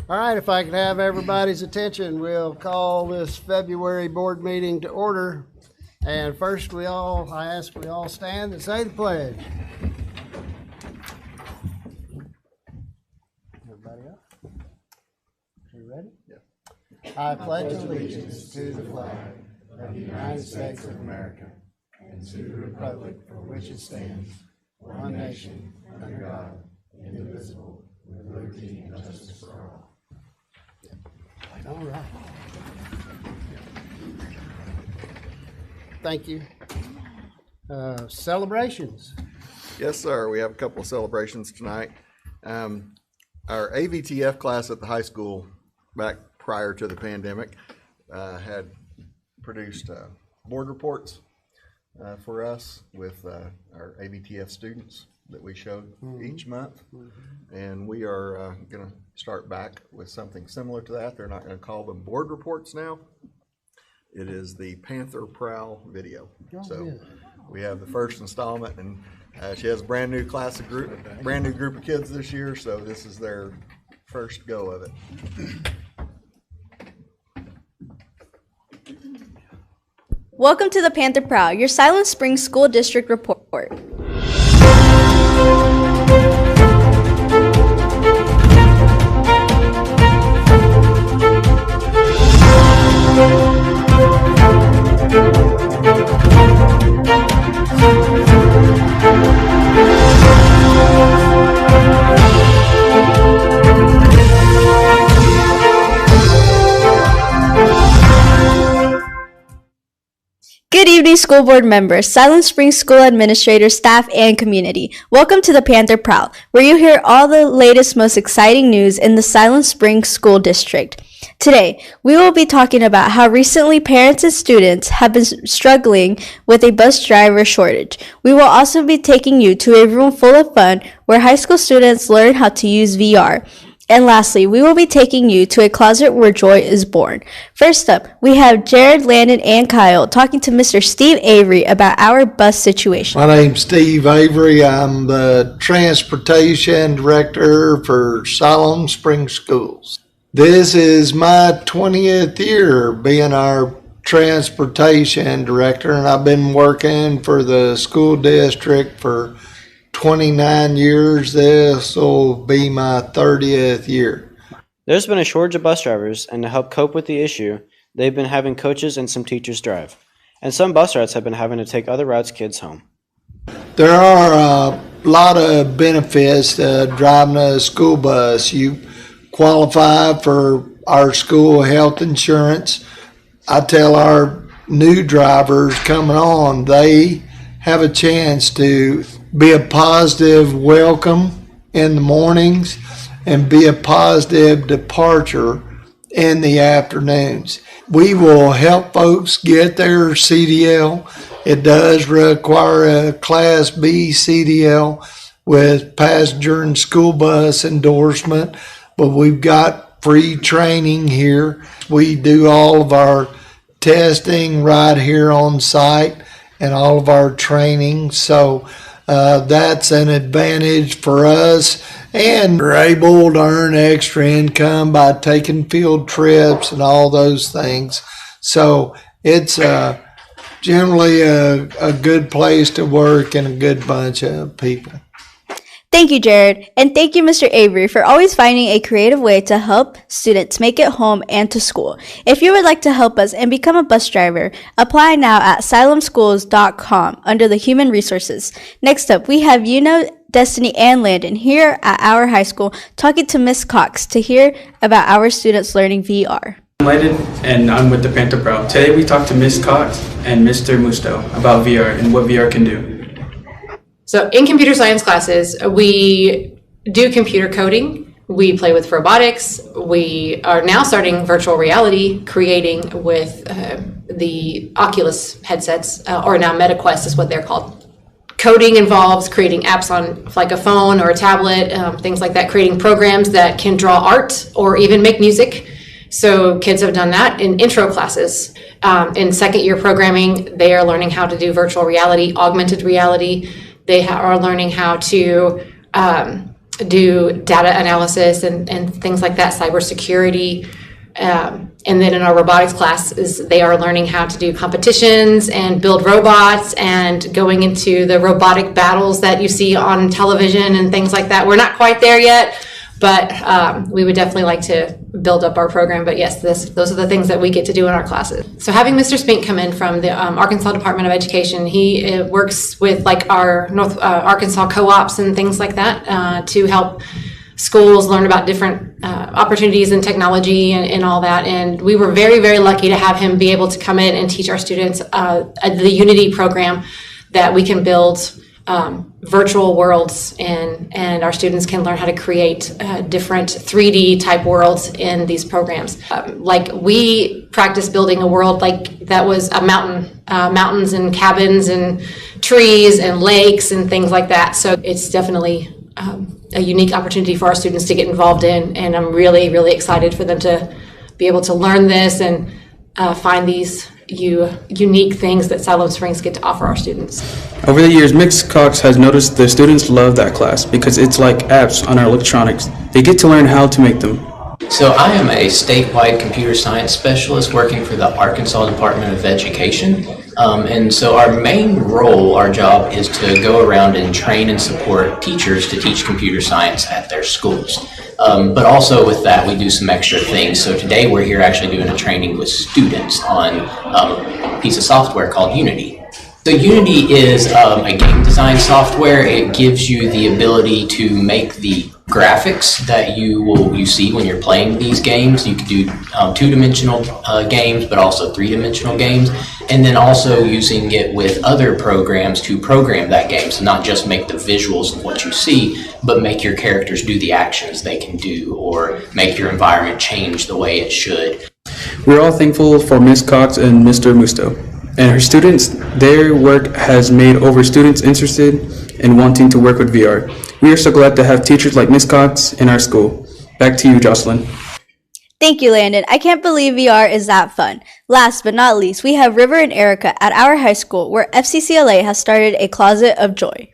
All right, if I could have everybody's attention, we'll call this February board meeting to order. And first, I ask we all stand and say the pledge. Everybody up? You ready? Yeah. I pledge allegiance to the flag of the United States of America and to the republic for which it stands, one nation, under God, indivisible, with liberty and justice for all. All right. Thank you. Celebrations. Yes, sir. We have a couple of celebrations tonight. Our AVTF class at the high school, back prior to the pandemic, had produced board reports for us with our AVTF students that we showed each month. And we are going to start back with something similar to that. They're not going to call them board reports now. It is the Panther Prowl video. We have the first installment, and she has a brand new group of kids this year, so this is their first go of it. Welcome to the Panther Prowl, your Silent Springs School District report. Good evening, school board members, Silent Springs School administrators, staff, and community. Welcome to the Panther Prowl, where you hear all the latest, most exciting news in the Silent Springs School District. Today, we will be talking about how recently parents and students have been struggling with a bus driver shortage. We will also be taking you to a room full of fun where high school students learn how to use VR. And lastly, we will be taking you to a closet where joy is born. First up, we have Jared, Landon, and Kyle talking to Mr. Steve Avery about our bus situation. My name's Steve Avery. I'm the Transportation Director for Silent Springs Schools. This is my 20th year being our Transportation Director, and I've been working for the school district for 29 years. This will be my 30th year. There's been a shortage of bus drivers, and to help cope with the issue, they've been having coaches and some teachers drive. And some bus routes have been having to take other routes' kids home. There are a lot of benefits to driving a school bus. You qualify for our school health insurance. I tell our new drivers coming on, they have a chance to be a positive welcome in the mornings and be a positive departure in the afternoons. We will help folks get their CDL. It does require a Class B CDL with passenger and school bus endorsement, but we've got free training here. We do all of our testing right here on site and all of our training, so that's an advantage for us, and we're able to earn extra income by taking field trips and all those things. So it's generally a good place to work and a good bunch of people. Thank you, Jared, and thank you, Mr. Avery, for always finding a creative way to help students make it home and to school. If you would like to help us and become a bus driver, apply now at silemschools.com under the Human Resources. Next up, we have Destiny, and Landon here at our high school talking to Miss Cox to hear about our students learning VR. I'm Landon, and I'm with the Panther Pro. Today we talked to Miss Cox and Mr. Musto about VR and what VR can do. So in computer science classes, we do computer coding, we play with robotics, we are now starting virtual reality, creating with the Oculus headsets, or now MetaQuest is what they're called. Coding involves creating apps on like a phone or a tablet, things like that, creating programs that can draw art or even make music. So kids have done that in intro classes. In second year programming, they are learning how to do virtual reality, augmented reality. They are learning how to do data analysis and things like that, cybersecurity. And then in our robotics classes, they are learning how to do competitions and build robots and going into the robotic battles that you see on television and things like that. We're not quite there yet, but we would definitely like to build up our program. But yes, those are the things that we get to do in our classes. So having Mr. Spink come in from the Arkansas Department of Education, he works with like our North Arkansas co-ops and things like that to help schools learn about different opportunities in technology and all that. And we were very, very lucky to have him be able to come in and teach our students the Unity program that we can build virtual worlds and our students can learn how to create different 3D type worlds in these programs. Like we practice building a world like that was a mountains and cabins and trees and lakes and things like that. So it's definitely a unique opportunity for our students to get involved in, and I'm really, really excited for them to be able to learn this and find these unique things that Siloam Springs get to offer our students. Over the years, Ms. Cox has noticed the students love that class because it's like apps on our electronics. They get to learn how to make them. So I am a statewide computer science specialist working for the Arkansas Department of Education. And so our main role, our job, is to go around and train and support teachers to teach computer science at their schools. But also with that, we do some extra things. So today we're here actually doing a training with students on a piece of software called Unity. So Unity is a game design software. It gives you the ability to make the graphics that you see when you're playing these games. You can do two-dimensional games, but also three-dimensional games, and then also using it with other programs to program that game. So not just make the visuals of what you see, but make your characters do the actions they can do, or make your environment change the way it should. We're all thankful for Ms. Cox and Mr. Musto and her students. Their work has made over students interested in wanting to work with VR. We are so glad to have teachers like Ms. Cox in our school. Back to you, Jocelyn. Thank you, Landon. I can't believe VR is that fun. Last but not least, we have River and Erica at our high school where FCCLA has started a Closet of Joy.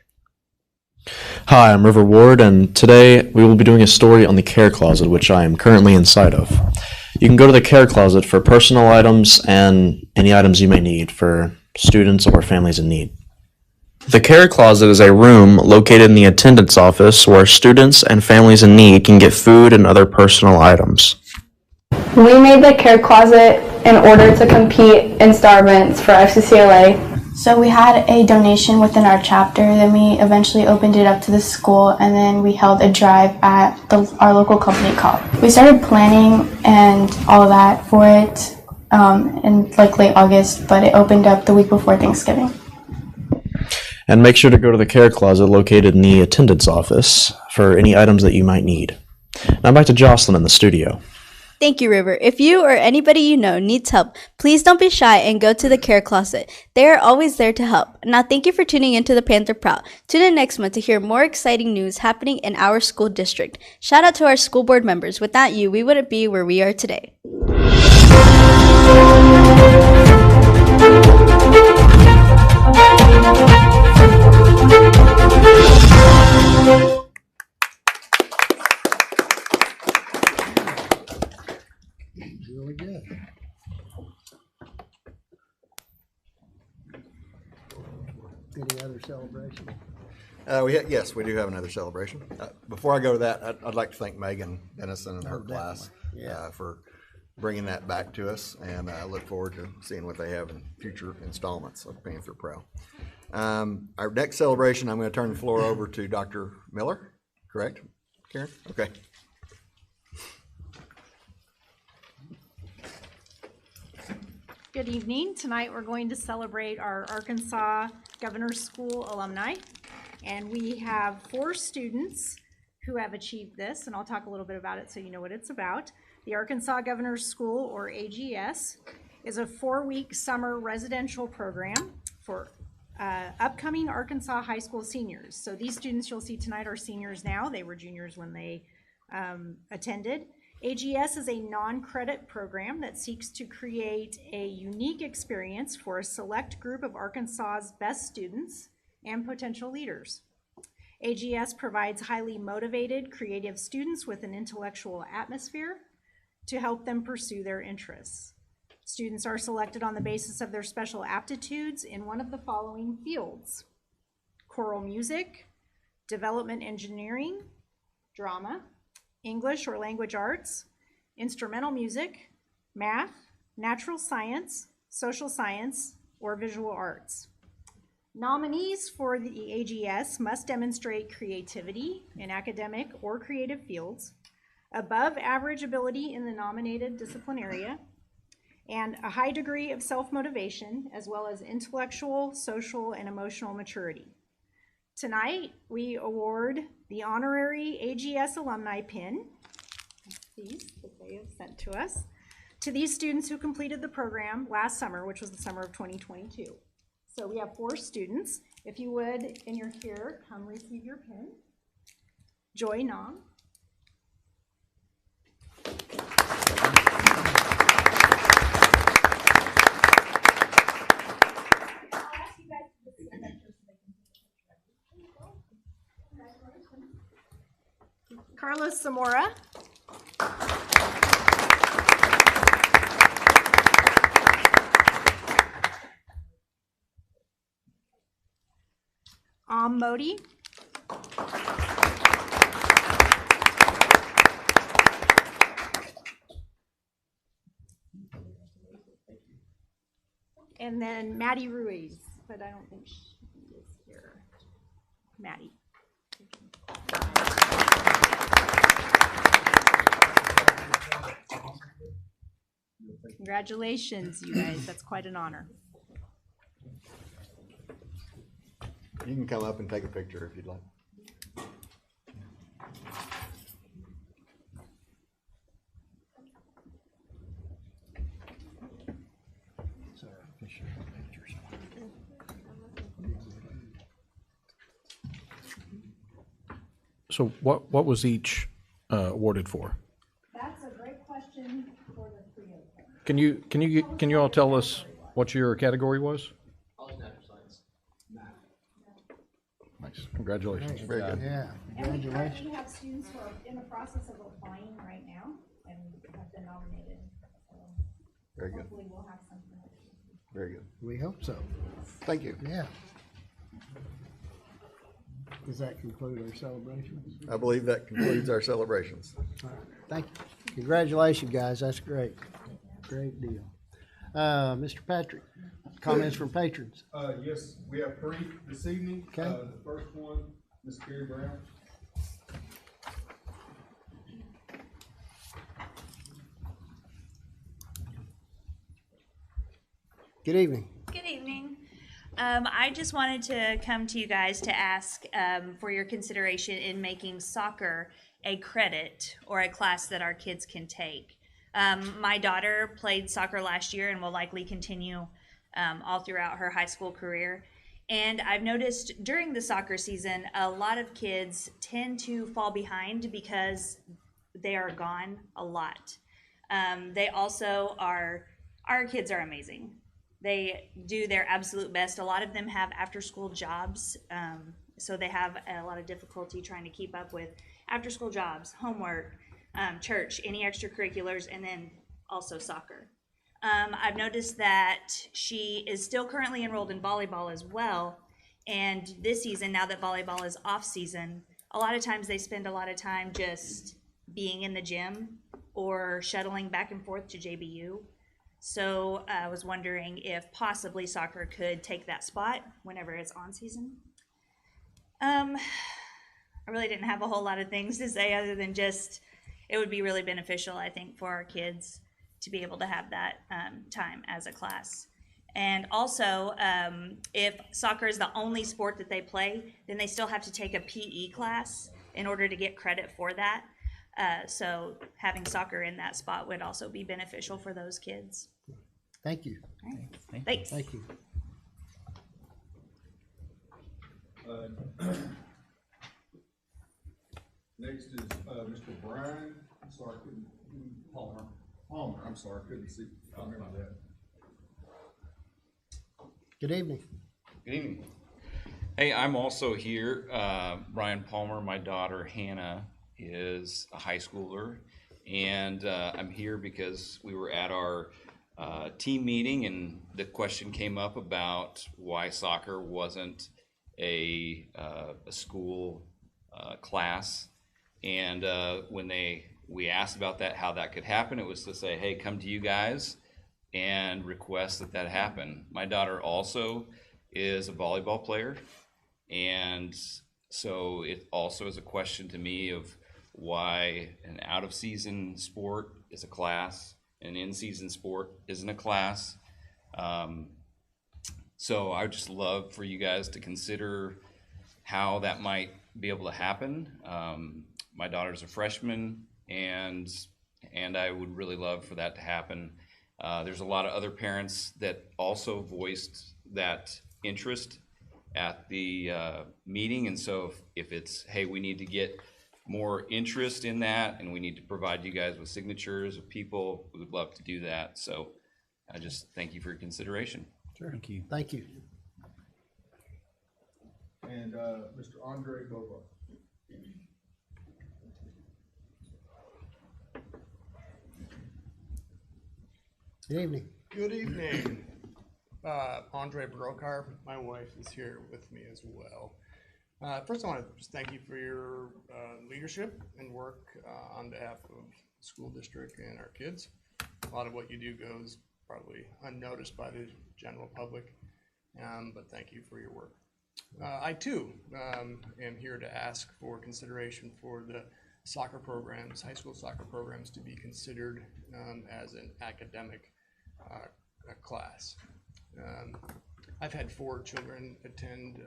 Hi, I'm River Ward, and today we will be doing a story on the Care Closet, which I am currently inside of. You can go to the Care Closet for personal items and any items you may need for students or families in need. The Care Closet is a room located in the attendance office where students and families in need can get food and other personal items. We made the Care Closet in order to compete in star events for FCCLA. So we had a donation within our chapter, then we eventually opened it up to the school, and then we held a drive at our local company co-op. We started planning and all of that for it in like late August, but it opened up the week before Thanksgiving. And make sure to go to the Care Closet located in the attendance office for any items that you might need. Now back to Jocelyn in the studio. Thank you, River. If you or anybody you know needs help, please don't be shy and go to the Care Closet. They are always there to help. Now, thank you for tuning into the Panther Prowl. Tune in next month to hear more exciting news happening in our school district. Shout out to our school board members. Without you, we wouldn't be where we are today. Really good. Any other celebration? Yes, we do have another celebration. Before I go to that, I'd like to thank Megan Dennison and her class for bringing that back to us, and I look forward to seeing what they have in future installments of Panther Pro. Our next celebration, I'm going to turn the floor over to Dr. Miller, correct, Karen? Okay. Good evening. Tonight we're going to celebrate our Arkansas Governor's School alumni, and we have 4 students who have achieved this, and I'll talk a little bit about it so you know what it's about. The Arkansas Governor's School, or AGS, is a 4-week summer residential program for upcoming Arkansas high school seniors. So these students you'll see tonight are seniors now. They were juniors when they attended. AGS is a non-credit program that seeks to create a unique experience for a select group of Arkansas's best students and potential leaders. AGS provides highly motivated, creative students with an intellectual atmosphere to help them pursue their interests. Students are selected on the basis of their special aptitudes in one of the following fields: choral music, development engineering, drama, English or language arts, instrumental music, math, natural science, social science, or visual arts. Nominees for the AGS must demonstrate creativity in academic or creative fields, above average ability in the nominated discipline area, and a high degree of self-motivation, as well as intellectual, social, and emotional maturity. Tonight, we award the honorary AGS alumni pin, these that they have sent to us, to these students who completed the program last summer, which was the summer of 2022. So we have 4 students. If you would, and you're here, come receive your pin. Joy Nam. Carlos Zamora. Modi. And then Maddie Ruiz, but I don't think she is here. Maddie. Congratulations, you guys. That's quite an honor. You can come up and take a picture if you'd like. So what was each awarded for? That's a great question for the 3 of them. Can you all tell us what your category was? Nice. Congratulations. Very good. Yeah, And congratulations. we have students who are in the process of applying right now and have been nominated. So Very good. hopefully we'll have something. Very good. We hope so. Thank you. Yeah. Does that conclude our celebrations? I believe that concludes our celebrations. All right. Thank you. Congratulations, guys. That's great. Great deal. Mr. Patrick, comments from patrons? Yes, we have 3 this evening. Okay. The first one, Ms. Carrie Brown. Good evening. Good evening. I just wanted to come to you guys to ask for your consideration in making soccer a credit or a class that our kids can take. My daughter played soccer last year and will likely continue all throughout her high school career. And I've noticed during the soccer season, a lot of kids tend to fall behind because they are gone a lot. They also are, our kids are amazing. They do their absolute best. A lot of them have after-school jobs, so they have a lot of difficulty trying to keep up with after-school jobs, homework, church, any extracurriculars, and then also soccer. I've noticed that she is still currently enrolled in volleyball as well, and this season, now that volleyball is off season, a lot of times they spend a lot of time just being in the gym or shuttling back and forth to JBU. So I was wondering if possibly soccer could take that spot whenever it's on season. I really didn't have a whole lot of things to say other than just it would be really beneficial, I think, for our kids to be able to have that time as a class. And also, if soccer is the only sport that they play, then they still have to take a PE class in order to get credit for that. So having soccer in that spot would also be beneficial for those kids. Thank you. All right. Thanks. Thank you. Next is Mr. Brian. I'm sorry, Palmer. I'm sorry, couldn't see. I remember that. Good evening. Good evening. Hey, I'm also here. Brian Palmer, my daughter Hannah is a high schooler, and I'm here because we were at our team meeting, and the question came up about why soccer wasn't a school class, and when we asked about that, how that could happen, it was to say, hey, come to you guys and request that happen. My daughter also is a volleyball player, and so it also is a question to me of why an out-of-season sport is a class, an in-season sport isn't a class. So I would just love for you guys to consider how that might be able to happen. My daughter's a freshman, and I would really love for that to happen. There's a lot of other parents that also voiced that interest at the meeting, and so if it's, hey, we need to get more interest in that and we need to provide you guys with signatures of people, we would love to do that. So I just thank you for your consideration. Sure. Thank you. Thank you. And Mr. Andre Bova. Good evening. Good evening. Andre Brokar, my wife, is here with me as well. First, I want to just thank you for your leadership and work on behalf of the school district and our kids. A lot of what you do goes probably unnoticed by the general public, but thank you for your work. I too am here to ask for consideration for the soccer programs, high school soccer programs, to be considered as an academic class. I've had 4 children attend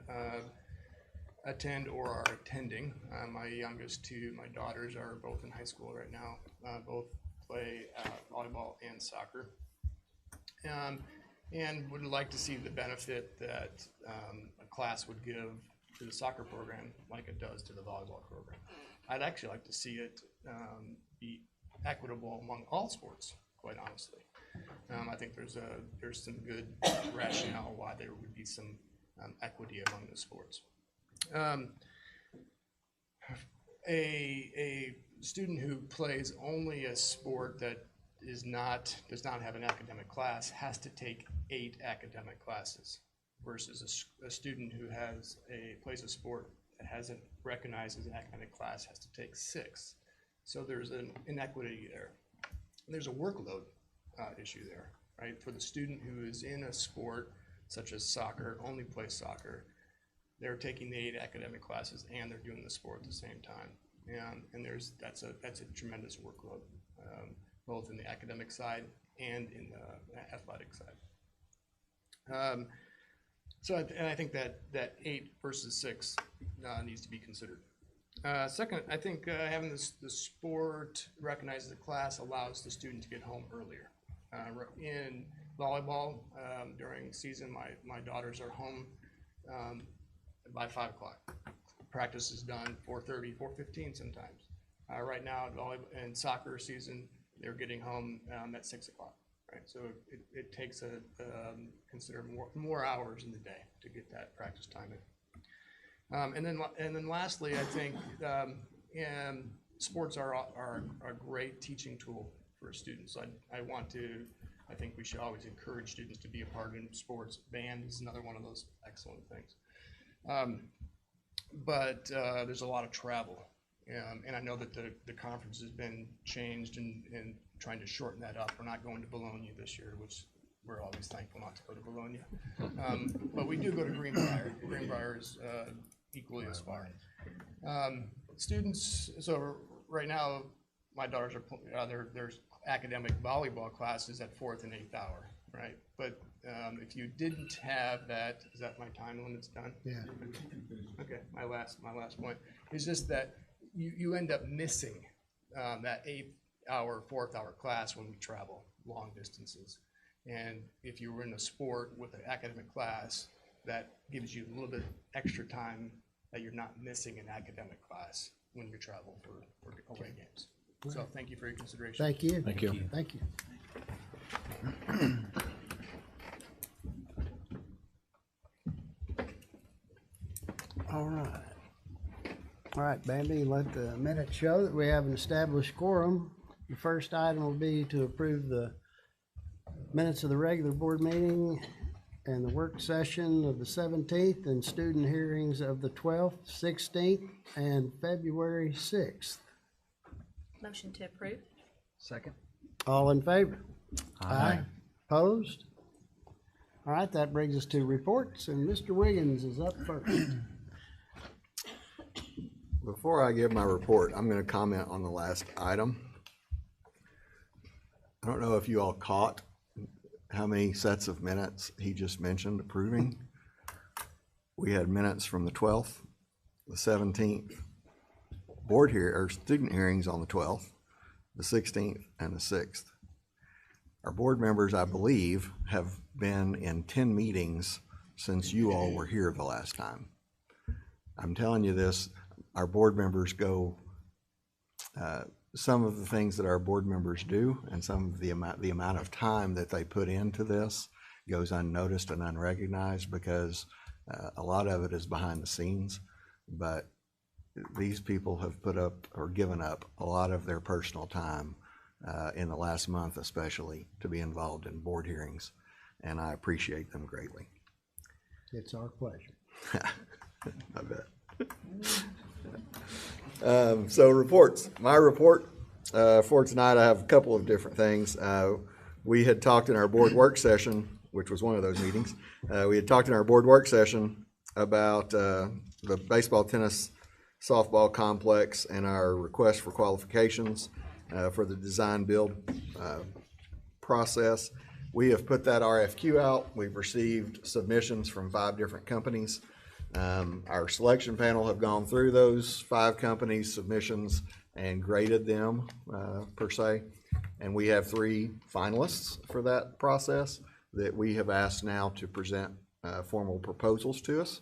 or are attending. My youngest 2, my daughters, are both in high school right now. Both play volleyball and soccer, and would like to see the benefit that a class would give to the soccer program like it does to the volleyball program. I'd actually like to see it be equitable among all sports, quite honestly. I think there's some good rationale why there would be some equity among the sports. A student who plays only a sport that does not have an academic class has to take 8 academic classes, versus a student who plays a sport that hasn't recognized as an academic class has to take 6. So there's an inequity there. There's a workload issue there, right? For the student who is in a sport such as soccer, only plays soccer, they're taking the 8 academic classes and they're doing the sport at the same time. And that's a tremendous workload, both in the academic side and in the athletic side. And I think that 8 versus 6 needs to be considered. Second, I think having the sport recognized as a class allows the student to get home earlier. In volleyball, during season, my daughters are home by 5 o'clock. Practice is done 4:30, 4:15 sometimes. Right now, in soccer season, they're getting home at 6 o'clock. Right, so it takes consider more hours in the day to get that practice time in. And then lastly, I think sports are a great teaching tool for students. I think we should always encourage students to be a part in sports. Band is another one of those excellent things. But there's a lot of travel, and I know that the conference has been changed and trying to shorten that up. We're not going to Bologna this year, which we're always thankful not to go to Bologna. But we do go to Greenbrier. Greenbrier is equally as far. Students, so right now, my daughters there's academic volleyball classes at 4th and 8th hour, right? But if you didn't have that, is that my time limit's done? Yeah. Okay, my last point is just that you end up missing that 8th hour, 4th hour class when we travel long distances. And if you were in a sport with an academic class, that gives you a little bit extra time that you're not missing an academic class when you travel for away games. So thank you for your consideration. Thank you. Thank you. Thank you. All right. All right, Bambi, let the minutes show that we have an established quorum. The first item will be to approve the minutes of the regular board meeting and the work session of the 17th and student hearings of the 12th, 16th, and February 6th. Motion to approve. Second. All in favor? Aye. Opposed? All right, that brings us to reports, and Mr. Wiggins is up first. Before I give my report, I'm going to comment on the last item. I don't know if you all caught how many sets of minutes he just mentioned approving. We had minutes from the 12th, the 17th, student hearings on the 12th, the 16th, and the 6th. Our board members, I believe, have been in 10 meetings since you all were here the last time. I'm telling you this, our board members go, some of the things that our board members do and some of the amount of time that they put into this goes unnoticed and unrecognized because a lot of it is behind the scenes, but these people have put up or given up a lot of their personal time in the last month especially to be involved in board hearings, and I appreciate them greatly. It's our pleasure. I bet. So reports. My report for tonight, I have a couple of different things. We had talked in our board work session, which was one of those meetings. We had talked in our board work session about the baseball, tennis, softball complex and our request for qualifications for the design build process. We have put that RFQ out. We've received submissions from 5 different companies. Our selection panel have gone through those 5 companies' submissions and graded them per se. And we have 3 finalists for that process that we have asked now to present formal proposals to us.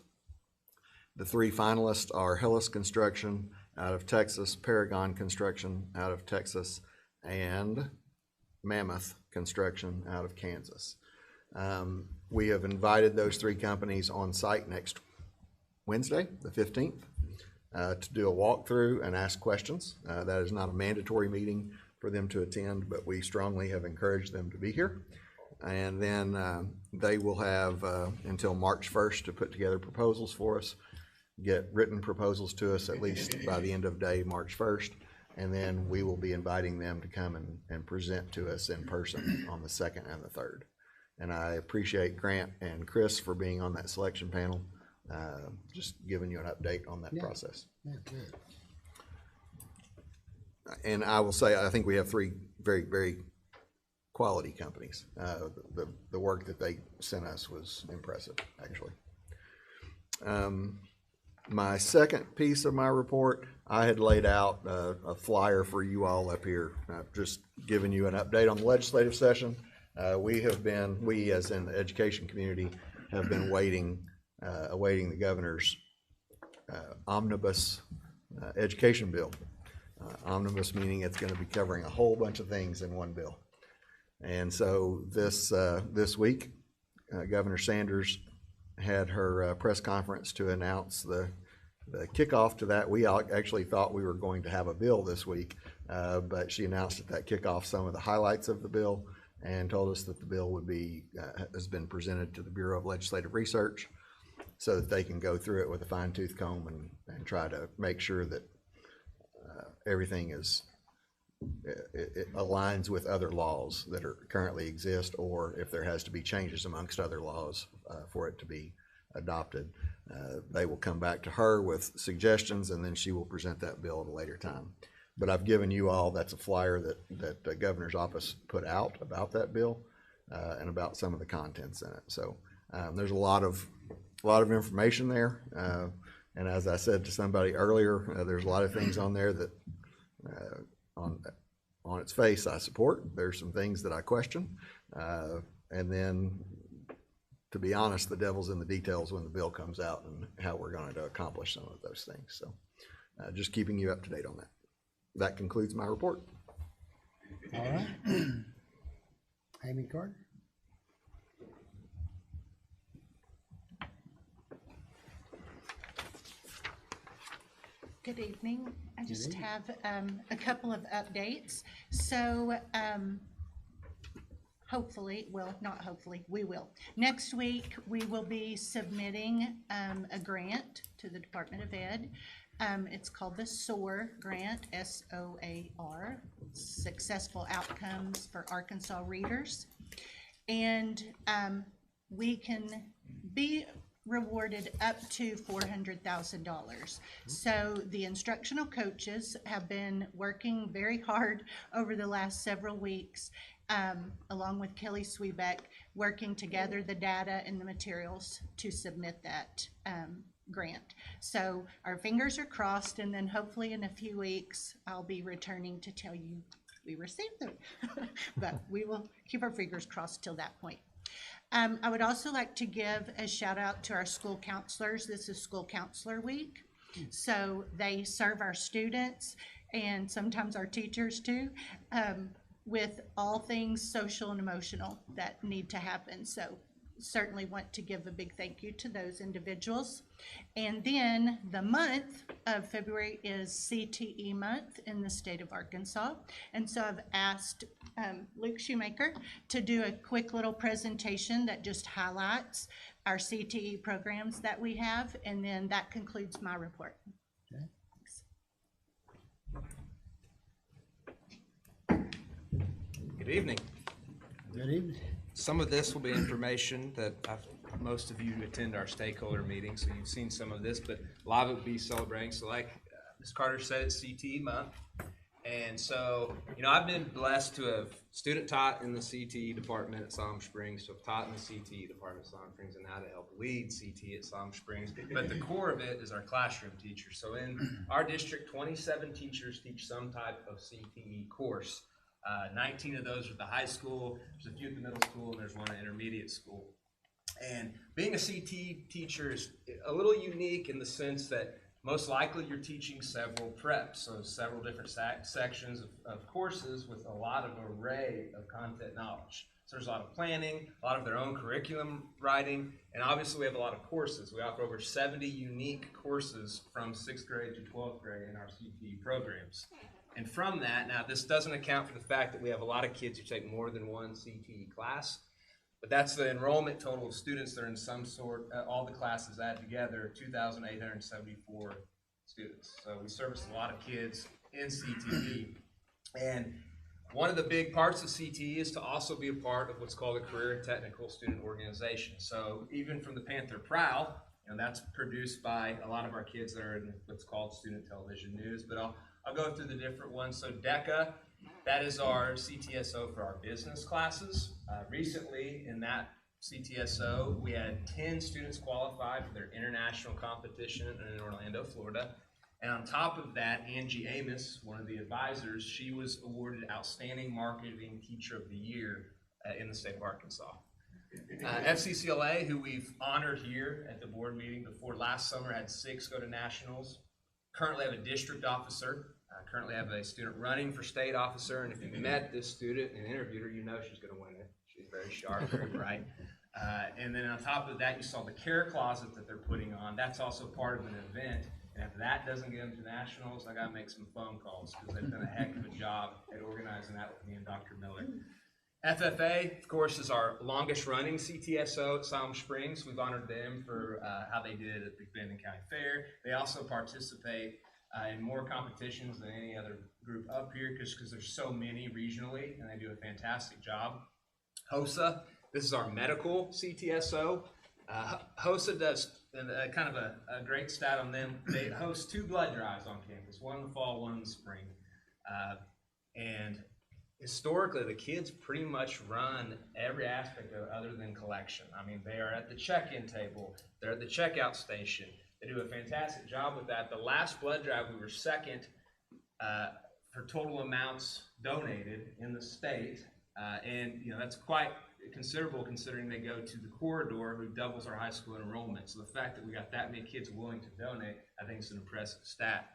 The 3 finalists are Hillis Construction out of Texas, Paragon Construction out of Texas, and Mammoth Construction out of Kansas. We have invited those 3 companies on site next Wednesday, the 15th, to do a walkthrough and ask questions. That is not a mandatory meeting for them to attend, but we strongly have encouraged them to be here. And then they will have until March 1st to put together proposals for us, get written proposals to us at least by the end of day, March 1st. And then we will be inviting them to come and present to us in person on the 2nd and the 3rd. And I appreciate Grant and Chris for being on that selection panel. Just giving you an update on that process. Yeah, good. And I will say, I think we have 3 very, very quality companies. The work that they sent us was impressive, actually. My second piece of my report, I had laid out a flyer for you all up here, just giving you an update on the legislative session. We as in the education community, have been awaiting the governor's omnibus education bill. Omnibus meaning it's going to be covering a whole bunch of things in one bill. And so this week, Governor Sanders had her press conference to announce the kickoff to that. We actually thought we were going to have a bill this week, but she announced at that kickoff some of the highlights of the bill and told us that the bill would be has been presented to the Bureau of Legislative Research so that they can go through it with a fine-tooth comb and try to make sure that everything it aligns with other laws that are currently exist, or if there has to be changes amongst other laws for it to be adopted. They will come back to her with suggestions, and then she will present that bill at a later time. But I've given you all, that's a flyer that the governor's office put out about that bill and about some of the contents in it. So there's a lot of information there. And as I said to somebody earlier, there's a lot of things on there that on its face I support. There's some things that I question. And then, to be honest, the devil's in the details when the bill comes out and how we're going to accomplish some of those things. So just keeping you up to date on that. That concludes my report. All right. Amy Carter. Good evening. I just have a couple of updates. So hopefully, well, not hopefully, we will. Next week, we will be submitting a grant to the Department of Ed. It's called the SOAR grant, SOAR, Successful Outcomes for Arkansas Readers. And we can be rewarded up to $400,000. So the instructional coaches have been working very hard over the last several weeks, along with Kelly Sweebeck, working to gather the data and the materials to submit that grant. So our fingers are crossed, and then hopefully in a few weeks, I'll be returning to tell you we received them. But we will keep our fingers crossed till that point. I would also like to give a shout out to our school counselors. This is School Counselor Week. So they serve our students and sometimes our teachers too, with all things social and emotional that need to happen. So certainly want to give a big thank you to those individuals. And then the month of February is CTE month in the state of Arkansas. And so I've asked Luke Shoemaker to do a quick little presentation that just highlights our CTE programs that we have. And then that concludes my report. Good evening. Good evening. Some of this will be information that most of you attend our stakeholder meeting, so you've seen some of this, but a lot of it will be celebrating. So like Ms. Carter said, it's CTE month. And so, I've been blessed to have student taught in the CTE department at Salem Springs, so I've taught in the CTE department at Salem Springs, and now to help lead CTE at Salem Springs. But the core of it is our classroom teachers. So in our district, 27 teachers teach some type of CTE course. 19 of those are at the high school, there's a few at the middle school, and there's one at intermediate school. And being a CTE teacher is a little unique in the sense that most likely you're teaching several preps, so several different sections of courses with a lot of array of content knowledge. So there's a lot of planning, a lot of their own curriculum writing, and obviously we have a lot of courses. We offer over 70 unique courses from 6th grade to 12th grade in our CTE programs. And from that, now this doesn't account for the fact that we have a lot of kids who take more than one CTE class, but that's the enrollment total of students that are in some sort, all the classes add together, 2,874 students. So we service a lot of kids in CTE. And one of the big parts of CTE is to also be a part of what's called a career and technical student organization. So even from the Panther Prowl, that's produced by a lot of our kids that are in what's called student television news, but I'll go through the different ones. So DECA, that is our CTSO for our business classes. Recently in that CTSO, we had 10 students qualify for their international competition in Orlando, Florida. And on top of that, Angie Amos, one of the advisors, she was awarded Outstanding Marketing Teacher of the Year in the state of Arkansas. FCCLA, who we've honored here at the board meeting before last summer, had 6 go to nationals. Currently have a district officer. Currently have a student running for state officer. And if you met this student and interviewed her, you know she's going to win it. She's very sharp, very bright. And then on top of that, you saw the care closet that they're putting on. That's also part of an event. And if that doesn't get them to nationals, I got to make some phone calls because they've done a heck of a job at organizing that with me and Dr. Miller. FFA, of course, is our longest running CTSO at Salem Springs. We've honored them for how they did at the Benton County Fair. They also participate in more competitions than any other group up here because there's so many regionally, and they do a fantastic job. HOSA, this is our medical CTSO. HOSA does kind of a great stat on them. They host 2 blood drives on campus, one in the fall, one in the spring. And historically, the kids pretty much run every aspect of it other than collection. I mean, they are at the check-in table, they're at the checkout station. They do a fantastic job with that. The last blood drive, we were second for total amounts donated in the state. And that's quite considerable considering they go to the corridor who doubles our high school enrollment. So the fact that we got that many kids willing to donate, I think is an impressive stat.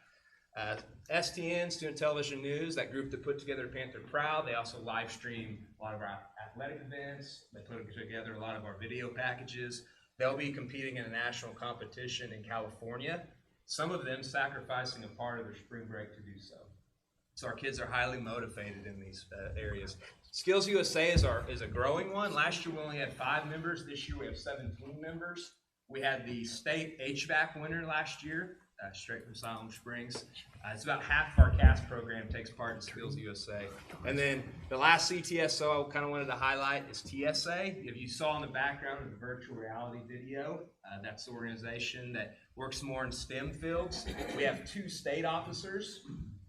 STN, Student Television News, that group that put together Panther Proud, they also live stream a lot of our athletic events. They put together a lot of our video packages. They'll be competing in a national competition in California some of them sacrificing a part of their spring break to do so. So our kids are highly motivated in these areas. Skills USA is a growing one. Last year we only had 5 members. This year we have 17 members. We had the state HVAC winner last year, straight from Siloam Springs. It's about half of our CAS program takes part in Skills USA. And then the last CTSO I kind of wanted to highlight is TSA. If you saw in the background of the virtual reality video, that's the organization that works more in STEM fields. We have 2 state officers.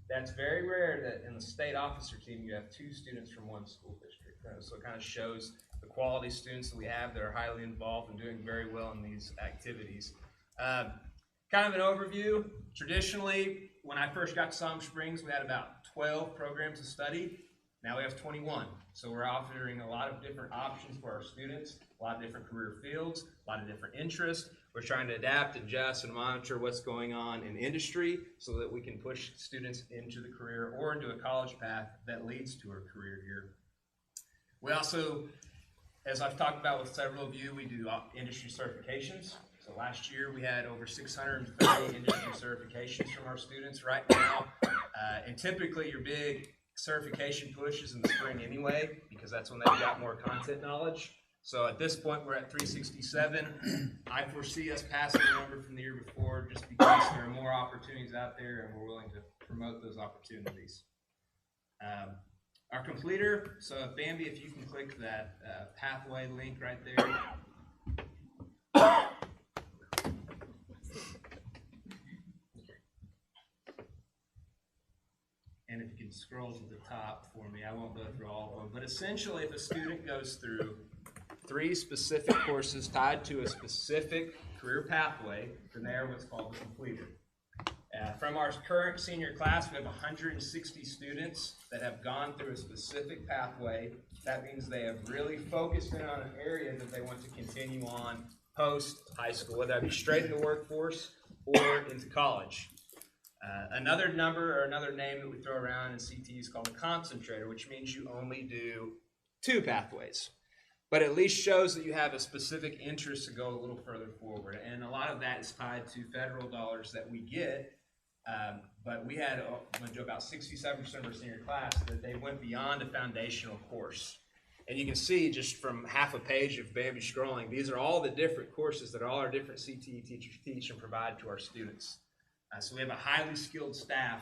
That's very rare that in the state officer team you have 2 students from one school district. So it kind of shows the quality students that we have that are highly involved and doing very well in these activities. Kind of an overview. Traditionally, when I first got to Siloam Springs, we had about 12 programs to study. Now we have 21. So we're offering a lot of different options for our students, a lot of different career fields, a lot of different interests. We're trying to adapt, adjust, and monitor what's going on in industry so that we can push students into the career or into a college path that leads to a career here. We also, as I've talked about with several of you, we do industry certifications. So last year we had over 630 industry certifications from our students right now. And typically your big certification push is in the spring anyway, because that's when they've got more content knowledge. So at this point we're at 367. I foresee us passing the number from the year before just because there are more opportunities out there and we're willing to promote those opportunities. Our completer, so Bambi, if you can click that pathway link right there. And if you can scroll to the top for me, I won't go through all of them, but essentially if a student goes through 3 specific courses tied to a specific career pathway, then they are what's called a completer. From our current senior class, we have 160 students that have gone through a specific pathway. That means they have really focused in on an area that they want to continue on post-high school, whether that be straight in the workforce or into college. Another number or another name that we throw around in CT is called a concentrator, which means you only do 2 pathways. But at least shows that you have a specific interest to go a little further forward. And a lot of that is tied to federal dollars that we get. But we had about 67% of our senior class that they went beyond a foundational course. And you can see just from half a page of Bambi scrolling, these are all the different courses that all our different CTE teachers teach and provide to our students. So we have a highly skilled staff,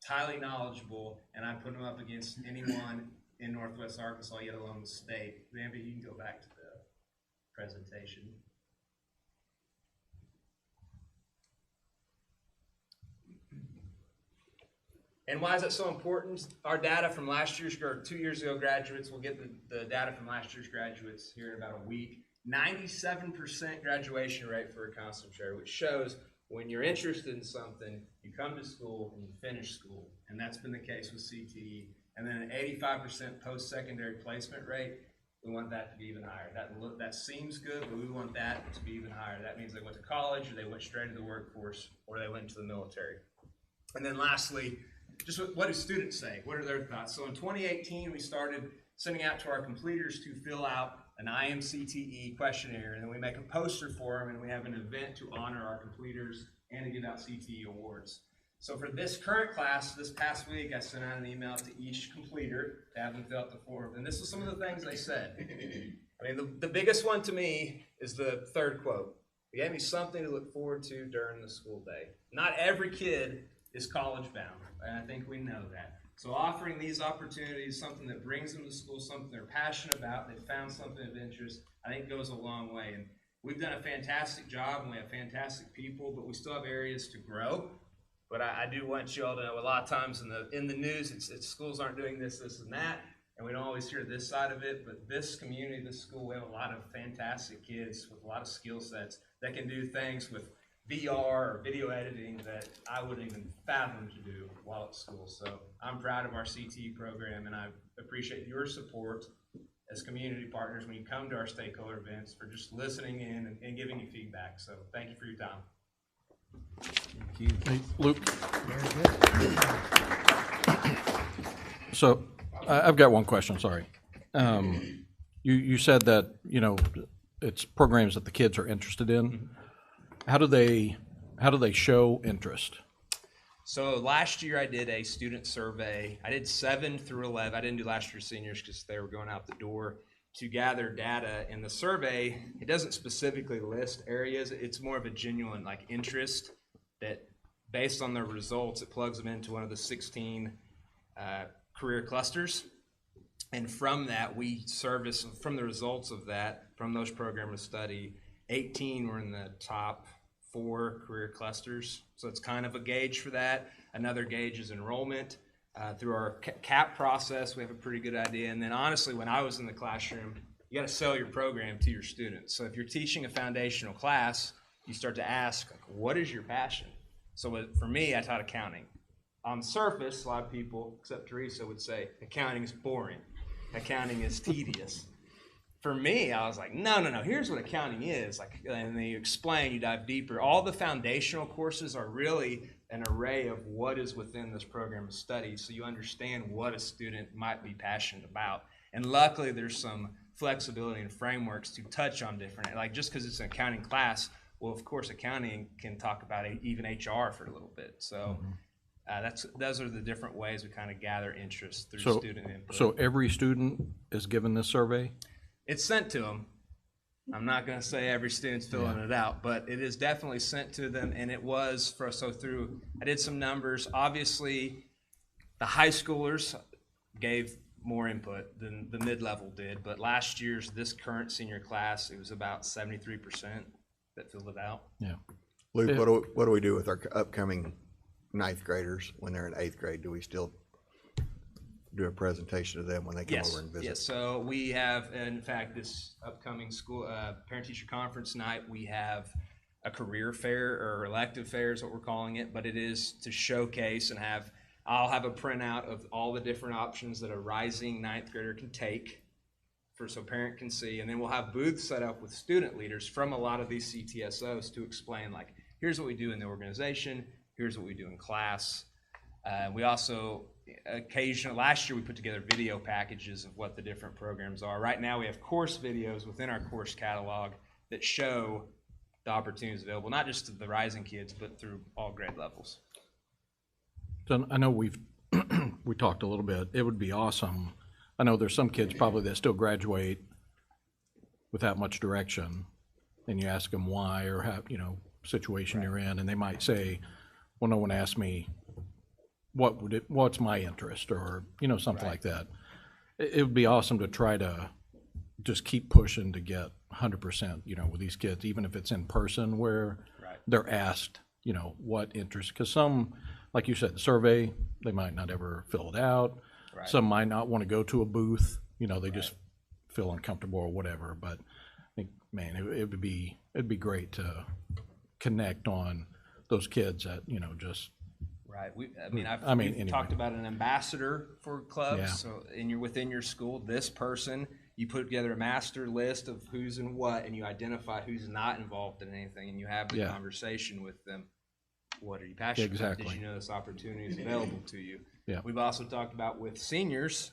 highly knowledgeable, and I put them up against anyone in Northwest Arkansas, yet alone the state. Bambi, you can go back to the presentation. And why is that so important? Our data from last year's, or 2 years ago graduates, we'll get the data from last year's graduates here in about a week. 97% graduation rate for a concentrator, which shows when you're interested in something, you come to school and you finish school. And that's been the case with CTE. And then an 85% post-secondary placement rate, we want that to be even higher. That seems good, but we want that to be even higher. That means they went to college, or they went straight into the workforce, or they went into the military. And then lastly, just what do students say? What are their thoughts? So in 2018, we started sending out to our completers to fill out an IMCTE questionnaire, and then we make a poster for them, and we have an event to honor our completers and to give out CTE awards. So for this current class, this past week, I sent out an email to each completer to have them fill out the form, and this is some of the things they said. I mean, the biggest one to me is the third quote. They gave me something to look forward to during the school day. Not every kid is college bound, and I think we know that. So offering these opportunities, something that brings them to school, something they're passionate about, they found something of interest, I think goes a long way. And we've done a fantastic job, and we have fantastic people, but we still have areas to grow. But I do want you all to know, a lot of times in the news, it's schools aren't doing this, and that, and we don't always hear this side of it. But this community, this school, we have a lot of fantastic kids with a lot of skill sets that can do things with VR or video editing that I wouldn't even fathom to do while at school. So I'm proud of our CTE program, and I appreciate your support as community partners when you come to our stakeholder events, for just listening in and giving you feedback. So thank you for your time. Thank you. Hey, Luke. Very good. So I've got one question, sorry. You said that, it's programs that the kids are interested in. How do they how do they show interest? So last year I did a student survey. I did 7 through 11. I didn't do last year's seniors because they were going out the door to gather data. In the survey, it doesn't specifically list areas. It's more of a genuine like interest that based on their results, it plugs them into one of the 16 career clusters. And from that, we service, from the results of that, from those programs of study, 18 were in the top 4 career clusters. So it's kind of a gauge for that. Another gauge is enrollment. Through our CAP process, we have a pretty good idea. And then honestly, when I was in the classroom, you got to sell your program to your students. So if you're teaching a foundational class, you start to ask, like, what is your passion? So for me, I taught accounting. On the surface, a lot of people, except Teresa, would say accounting is boring. Accounting is tedious. For me, I was like, no, here's what accounting is. Like, and then you explain, you dive deeper. All the foundational courses are really an array of what is within this program of study, so you understand what a student might be passionate about. And luckily, there's some flexibility and frameworks to touch on different, like just because it's an accounting class, well, of course, accounting can talk about even HR for a little bit. So those are the different ways we kind of gather interest through student input. So every student is given this survey? It's sent to them. I'm not going to say every student's filling it out, but it is definitely sent to them, and it was I did some numbers. Obviously, the high schoolers gave more input than the mid-level did, but last year's, this current senior class, it was about 73% that filled it out. Yeah. Luke, what do we do with our upcoming 9th graders when they're in 8th grade? Do we still do a presentation to them when they come over and visit? Yes, so we have, in fact, this upcoming school parent-teacher conference night, we have a career fair, or elective fair is what we're calling it, but it is to showcase and I'll have a printout of all the different options that a rising 9th grader can take so parent can see, and then we'll have booths set up with student leaders from a lot of these CTSOs to explain, like, here's what we do in the organization, here's what we do in class. We also last year we put together video packages of what the different programs are. Right now we have course videos within our course catalog that show the opportunities available, not just to the rising kids, but through all grade levels. So I know we talked a little bit. It would be awesome. I know there's some kids probably that still graduate without much direction, and you ask them why or how, situation you're in, and they might say, well, no one asked me what's my interest, or something like that. It would be awesome to try to just keep pushing to get 100%, with these kids, even if it's in person where they're asked, what interest, because some, like you said, the survey, they might not ever fill it out. Some might not want to go to a booth, they just feel uncomfortable or whatever. But I think, man, it'd be great to connect on those kids that, just. Right. We've talked about an ambassador for clubs. Yeah. So within your school, this person, you put together a master list of who's and what, and you identify who's not involved in anything, and you have the conversation with them. What are you passionate about? Did you know this opportunity is available to you? Yeah. We've also talked about with seniors,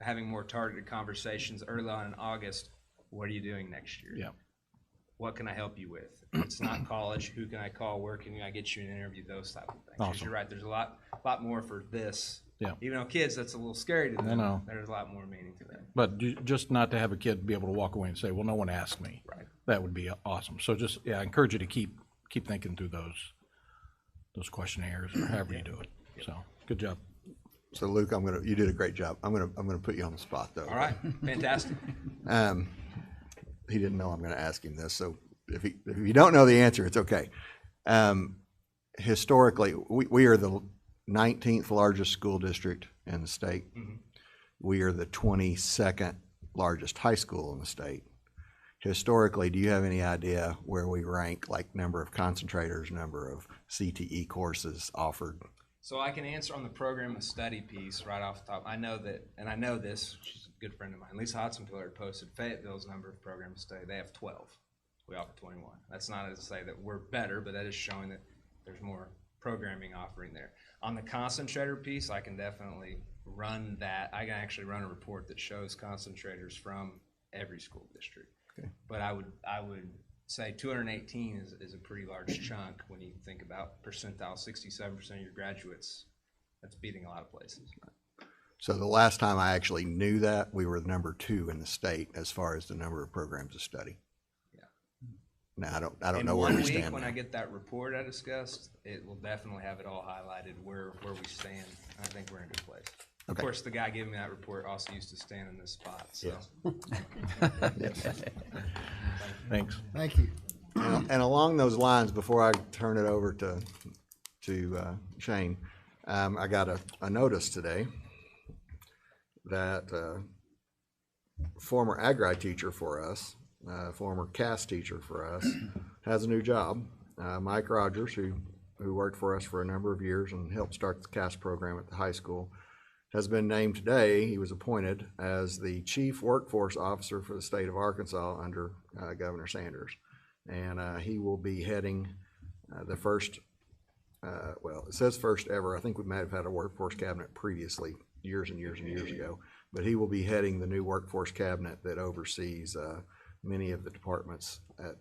having more targeted conversations early on in August. What are you doing next year? Yeah. What can I help you with? If it's not college, who can I call? Where can I get you an interview? Those type of things. 'Cause Awesome. you're right. There's a lot more for this. Yeah. Even though kids, that's a little scary to them. I know. There's a lot more meaning to them. But just not to have a kid be able to walk away and say, well, no one asked me. Right. That would be awesome. So just, I encourage you to keep thinking through those questionnaires or however you do it. So good job. So Luke, you did a great job. I'm gonna put you on the spot though. All right. Fantastic. He didn't know I'm gonna ask him this, so if you don't know the answer, it's okay. Historically, we are the 19th largest school district in the state. Mm-hmm. We are the 22nd largest high school in the state. Historically, do you have any idea where we rank, like number of concentrators, number of CTE courses offered? So I can answer on the program of study piece right off the top. I know that, and I know this, she's a good friend of mine, Lisa Hodson-Pillard posted Fayetteville's number of programs of study. They have 12. We offer 21. That's not to say that we're better, but that is showing that there's more programming offering there. On the concentrator piece, I can definitely run that. I can actually run a report that shows concentrators from every school district. Okay. But I would say 218 is a pretty large chunk when you think about percentile, 67% of your graduates. That's beating a lot of places. So the last time I actually knew that, we were number 2 in the state as far as the number of programs of study. Yeah. Now, I don't In know where we 1 week, stand when now. I get that report I discussed, it will definitely have it all highlighted where we stand. I think we're in a good place. Of Okay. course, the guy giving me that report also used to stand in this spot, so. Yes. Thanks. Thank you. And along those lines, before I turn it over to Shane, I got a notice today that former agri teacher for us, former CAS teacher for us, has a new job. Mike Rogers, who worked for us for a number of years and helped start the CAS program at the high school, has been named today. He was appointed as the Chief Workforce Officer for the state of Arkansas under Governor Sanders. And he will be heading the first, well, it says first ever. I think we might have had a workforce cabinet previously, years and years and years ago. But he will be heading the new workforce cabinet that oversees many of the departments at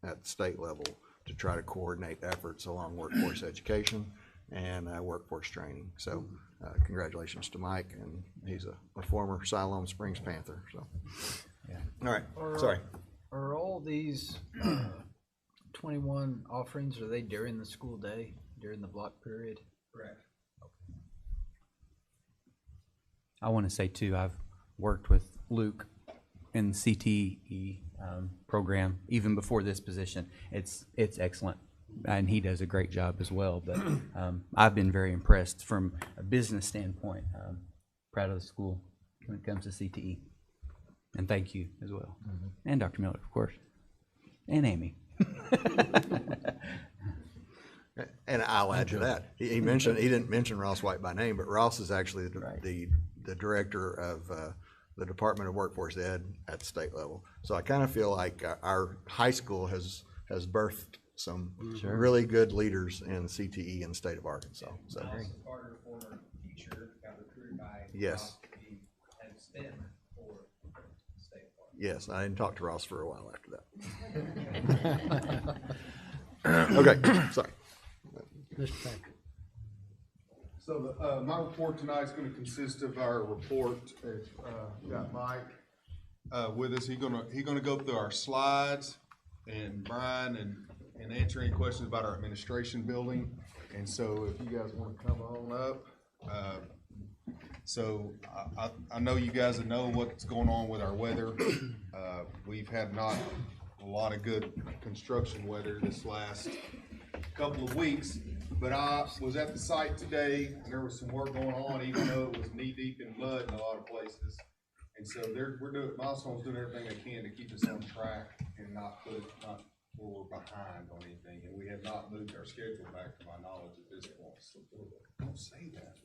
the state level to try to coordinate efforts along workforce education and workforce training. So congratulations to Mike, and he's a former Siloam Springs Panther. So, all right, sorry. Are all these 21 offerings, are they during the school day, during the block period? Correct. I want to say too, I've worked with Luke in the CTE program even before this position. It's excellent, and he does a great job as well. But I've been very impressed from a business standpoint. Proud of the school when it comes to CTE, and thank you as well, and Dr. Miller, of course, and Amy. And I'll add to that. He didn't mention Ross White by name, but Ross is actually the director of the Department of Workforce Ed at the state level. So I kind of feel like our high school has birthed some really good leaders in CTE in the state of Arkansas. So Carter, former teacher, got recruited by yes, head STEM for the state of Arkansas. yes, I didn't talk to Ross for a while after that. Okay, sorry. Mr. Packer. So my report tonight is going to consist of our report. We got Mike with us. He's gonna go through our slides, and Brian and answer any questions about our administration building. And so if you guys want to come on up. So I know you guys know what's going on with our weather. We've had not a lot of good construction weather this last couple of weeks, but I was at the site today and there was some work going on, even though it was knee deep in mud in a lot of places. And so Milestone's doing everything they can to keep us on track and not where we're behind on anything. And we have not moved our schedule back to my knowledge at this point. So don't say that.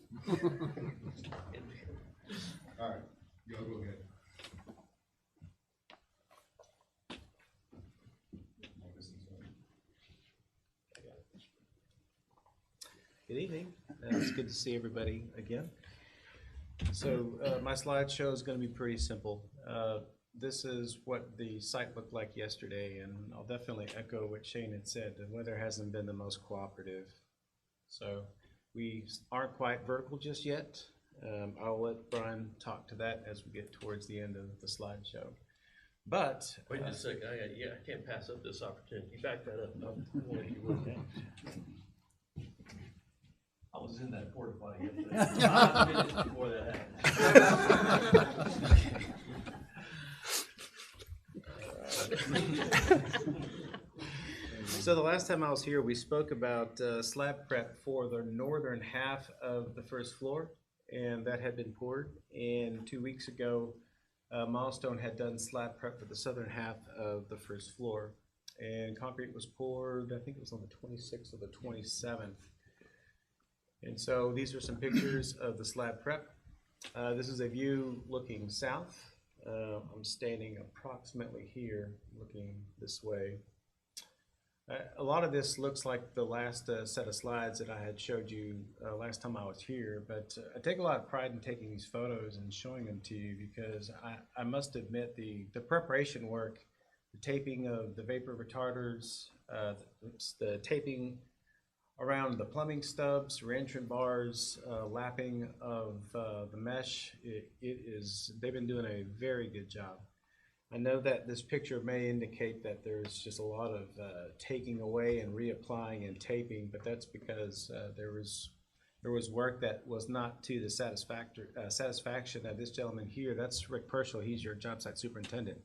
All right, go ahead. Good evening. It's good to see everybody again. So my slideshow is going to be pretty simple. This is what the site looked like yesterday, and I'll definitely echo what Shane had said. The weather hasn't been the most cooperative. So we aren't quite vertical just yet. I'll let Brian talk to that as we get towards the end of the slideshow. But wait a second. I can't pass up this opportunity. Back that up. If you would. I was in that porta potty yesterday. 5 minutes before that happened. So the last time I was here, we spoke about slab prep for the northern half of the first floor, and that had been poured. And 2 weeks ago, Milestone had done slab prep for the southern half of the first floor, and concrete was poured. I think it was on the 26th or the 27th. And so these are some pictures of the slab prep. This is a view looking south. I'm standing approximately here, looking this way. A lot of this looks like the last set of slides that I had showed you last time I was here, but I take a lot of pride in taking these photos and showing them to you because I must admit the preparation work the taping of the vapor retarders, the taping around the plumbing stubs, re-entrant bars, lapping of the mesh. They've been doing a very good job. I know that this picture may indicate that there's just a lot of taking away and reapplying and taping, but that's because there was work that was not to the satisfaction of this gentleman here. That's Rick Purcell. He's your job site superintendent.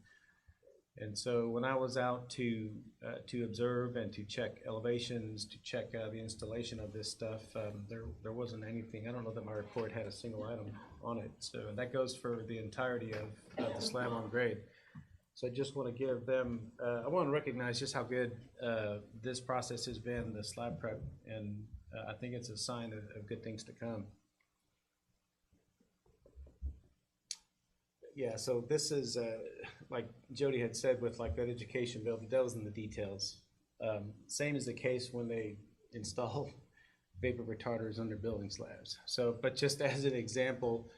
And so when I was out to observe and to check elevations, to check the installation of this stuff, there wasn't anything. I don't know that my report had a single item on it. So that goes for the entirety of the slab on grade. So I just want to give them, I want to recognize just how good this process has been, the slab prep, and I think it's a sign of good things to come. Yeah, so this is, like Jody had said with like that education bill, the devil's in the details. Same is the case when they install vapor retarders under building slabs. So, but just as an example,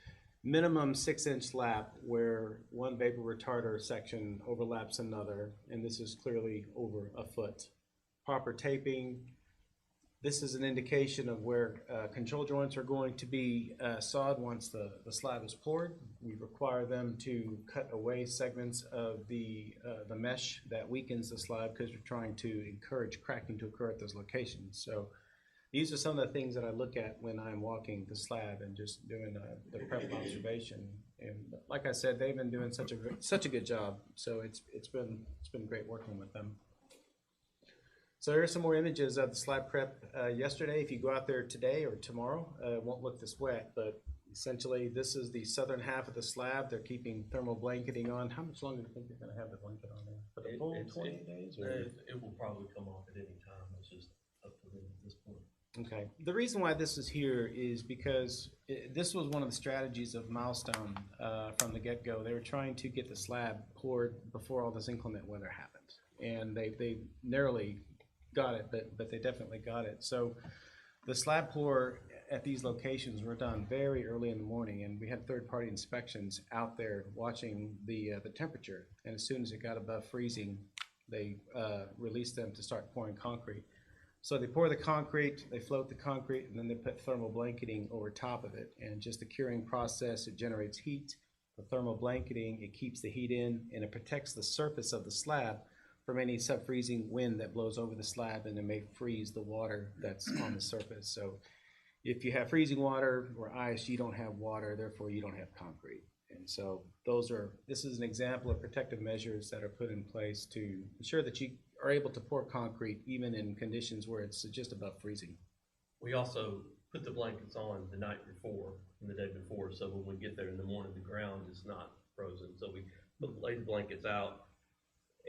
minimum 6-inch lap where one vapor retarder section overlaps another, and this is clearly over a foot. Proper taping. This is an indication of where control joints are going to be sawed once the slab is poured. We require them to cut away segments of the mesh that weakens the slab because we're trying to encourage cracking to occur at those locations. So these are some of the things that I look at when I'm walking the slab and just doing the prep observation. And like I said, they've been doing such a good job. So it's been great working with them. So here are some more images of the slab prep yesterday. If you go out there today or tomorrow, it won't look this wet, but essentially this is the southern half of the slab. They're keeping thermal blanketing on. How much longer do you think they're going to have the blanket on there? For the full 28 days? Or? It will probably come off at any time. It's just up to them at this point. Okay. The reason why this is here is because this was one of the strategies of Milestone from the get-go. They were trying to get the slab poured before all this inclement weather happened. And they narrowly got it, but they definitely got it. So the slab pour at these locations were done very early in the morning, and we had third-party inspections out there watching the temperature. And as soon as it got above freezing, they released them to start pouring concrete. So they pour the concrete, they float the concrete, and then they put thermal blanketing over top of it. And just the curing process, it generates heat. The thermal blanketing, it keeps the heat in, and it protects the surface of the slab from any sub-freezing wind that blows over the slab, and it may freeze the water that's on the surface. So if you have freezing water or ice, you don't have water, therefore you don't have concrete. And so this is an example of protective measures that are put in place to ensure that you are able to pour concrete even in conditions where it's just above freezing. We also put the blankets on the night before and the day before, so when we get there in the morning, the ground is not frozen. So we lay the blankets out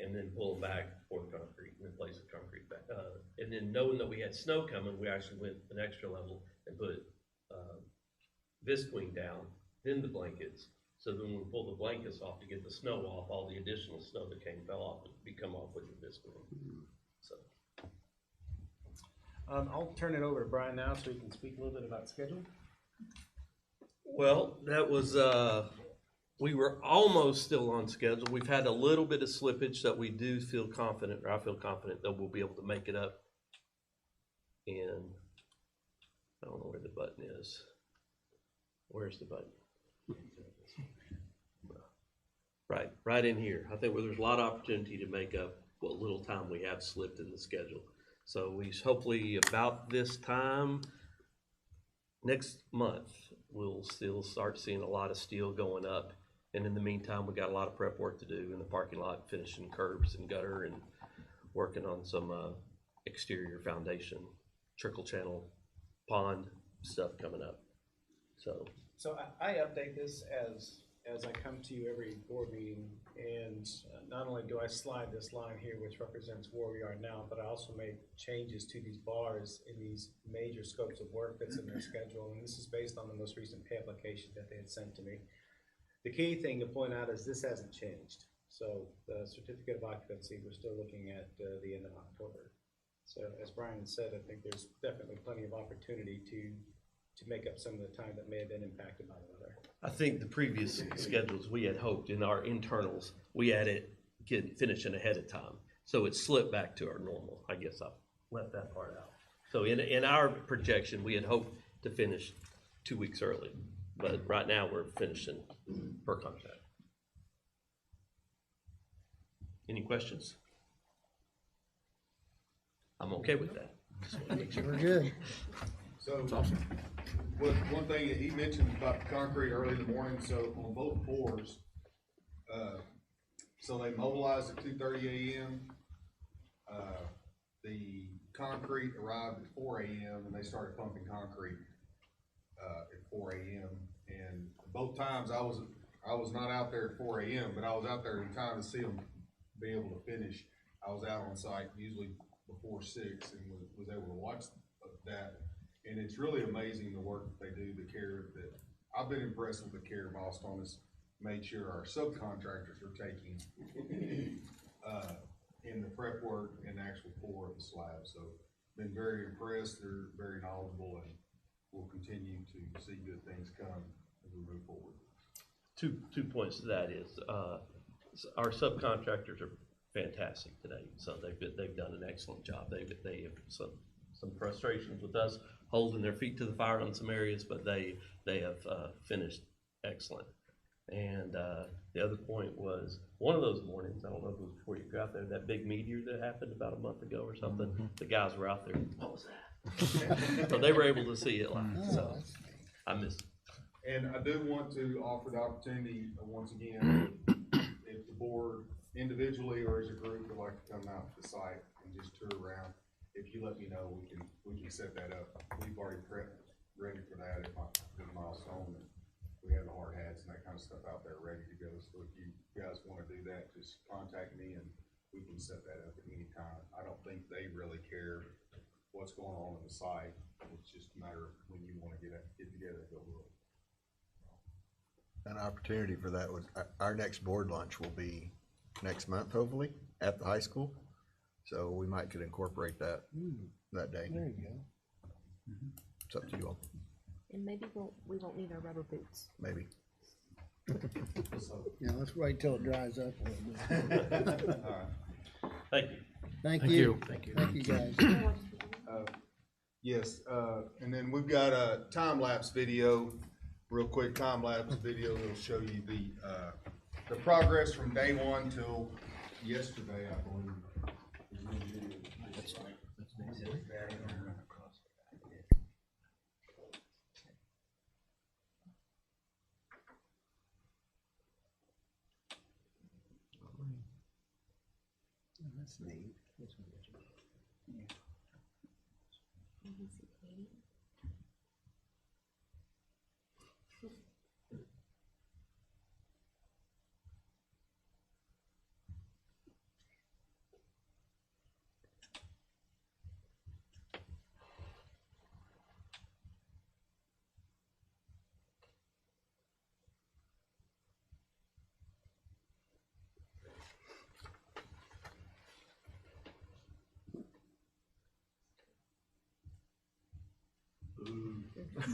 and then pull them back for the concrete and then place the concrete back. And then knowing that we had snow coming, we actually went an extra level and put visqueen down, then the blankets. So then when we pull the blankets off to get the snow off, all the additional snow that fell off would come off with the visqueen. So. I'll turn it over to Brian now so he can speak a little bit about schedule. Well, that was, we were almost still on schedule. We've had a little bit of slippage that we do feel confident, or I feel confident that we'll be able to make it up. And I don't know where the button is. Where's the button? Right in here. I think there's a lot of opportunity to make up what little time we have slipped in the schedule. So we hopefully about this time next month, we'll still start seeing a lot of steel going up. And in the meantime, we got a lot of prep work to do in the parking lot, finishing curbs and gutter and working on some exterior foundation, trickle channel, pond stuff coming up. So I update this as I come to you every board meeting, and not only do I slide this line here, which represents where we are now, but I also make changes to these bars in these major scopes of work that's in their schedule, and this is based on the most recent pay application that they had sent to me. The key thing to point out is this hasn't changed. So the certificate of occupancy, we're still looking at the end of October. So as Brian said, I think there's definitely plenty of opportunity to make up some of the time that may have been impacted by the weather. I think the previous schedules, we had hoped in our internals, we had it finishing ahead of time. So it slipped back to our normal. I guess I left that part out. So in our projection, we had hoped to finish 2 weeks early, but right now we're finishing per contract. Any questions? I'm okay with that. Just wanna make sure. We're good. So, one thing that he mentioned about the concrete early in the morning, so on both floors, so they mobilized at 2:30 a.m. The concrete arrived at 4 a.m. and they started pumping concrete at 4 a.m. And both times I was not out there at 4 a.m., but I was out there in time to see them be able to finish. I was out on site usually before 6 and was able to watch that. And it's really amazing the work that they do, the care that, I've been impressed with the care Milestone has made sure our subcontractors are taking in the prep work and actual pour of the slab. So been very impressed. They're very knowledgeable and we'll continue to see good things come as we move forward. Two points to that is our subcontractors are fantastic today. So they've done an excellent job. They have some frustrations with us holding their feet to the fire on some areas, but they have finished excellent. And the other point was one of those mornings, I don't know if it was before you got there, that big meteor that happened about a month ago or something. The guys were out there. What was that? So they were able to see it live. So I missed it. And I do want to offer the opportunity once again, if the board individually or as a group would like to come out to the site and just tour around, if you let me know, we can set that up. We've already prepped, ready for that at Milestone. We have the hard hats and that kind of stuff out there ready to go. So if you guys want to do that, just contact me and we can set that up at any time. I don't think they really care what's going on the site. It's just a matter of when you want to get together and go look. An opportunity for that would, our next board lunch will be next month, hopefully, at the high school. So we could incorporate that that day. There you go. It's up to you all. And maybe we won't need our rubber boots. Maybe. Yeah, let's wait till it dries up a little bit. All right. Thank you. Thank you. Thank you, guys. Yes, and then we've got a time-lapse video, real quick time-lapse video that'll show you the progress from day one till yesterday, I believe. That's neat.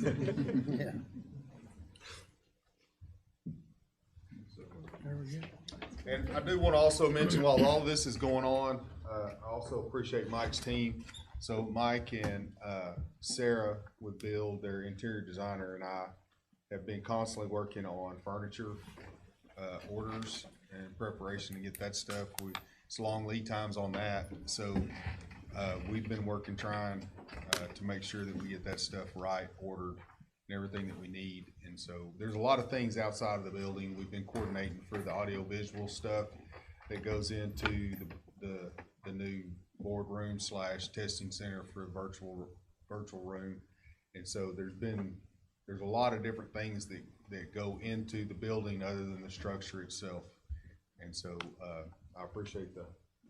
Yeah. There we go. And I do want to also mention, while all this is going on, I also appreciate Mike's team. So Mike and Sarah with Bill, their interior designer, and I have been constantly working on furniture orders and preparation to get that stuff. It's long lead times on that. So we've been working trying to make sure that we get that stuff right, ordered, and everything that we need. And so there's a lot of things outside of the building. We've been coordinating for the audio visual stuff that goes into the new boardroom / testing center for the virtual room. And so there's a lot of different things that go into the building other than the structure itself. And so I appreciate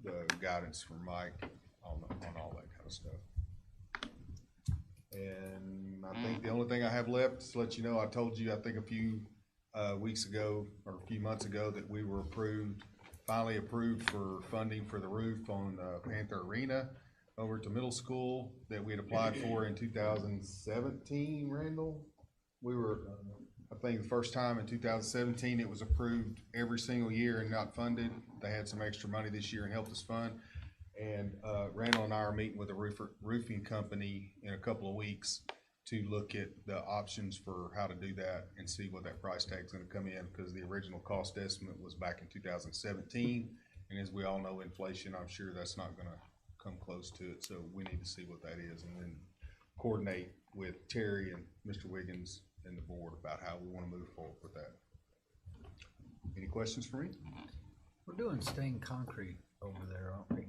the guidance from Mike on all that kind of stuff. And I think the only thing I have left is to let you know, I told you, I think a few weeks ago or a few months ago, that we were finally approved for funding for the roof on Panther Arena over at the middle school that we had applied for in 2017, Randall. We were I think the first time in 2017, it was approved every single year and not funded. They had some extra money this year and helped us fund. And Randall and I are meeting with a roofing company in a couple of weeks to look at the options for how to do that and see what that price tag is going to come in, because the original cost estimate was back in 2017. And as we all know, inflation, I'm sure that's not going to come close to it. So we need to see what that is and then coordinate with Terry and Mr. Wiggins and the board about how we want to move forward with that. Any questions for me? We're doing stained concrete over there, aren't we?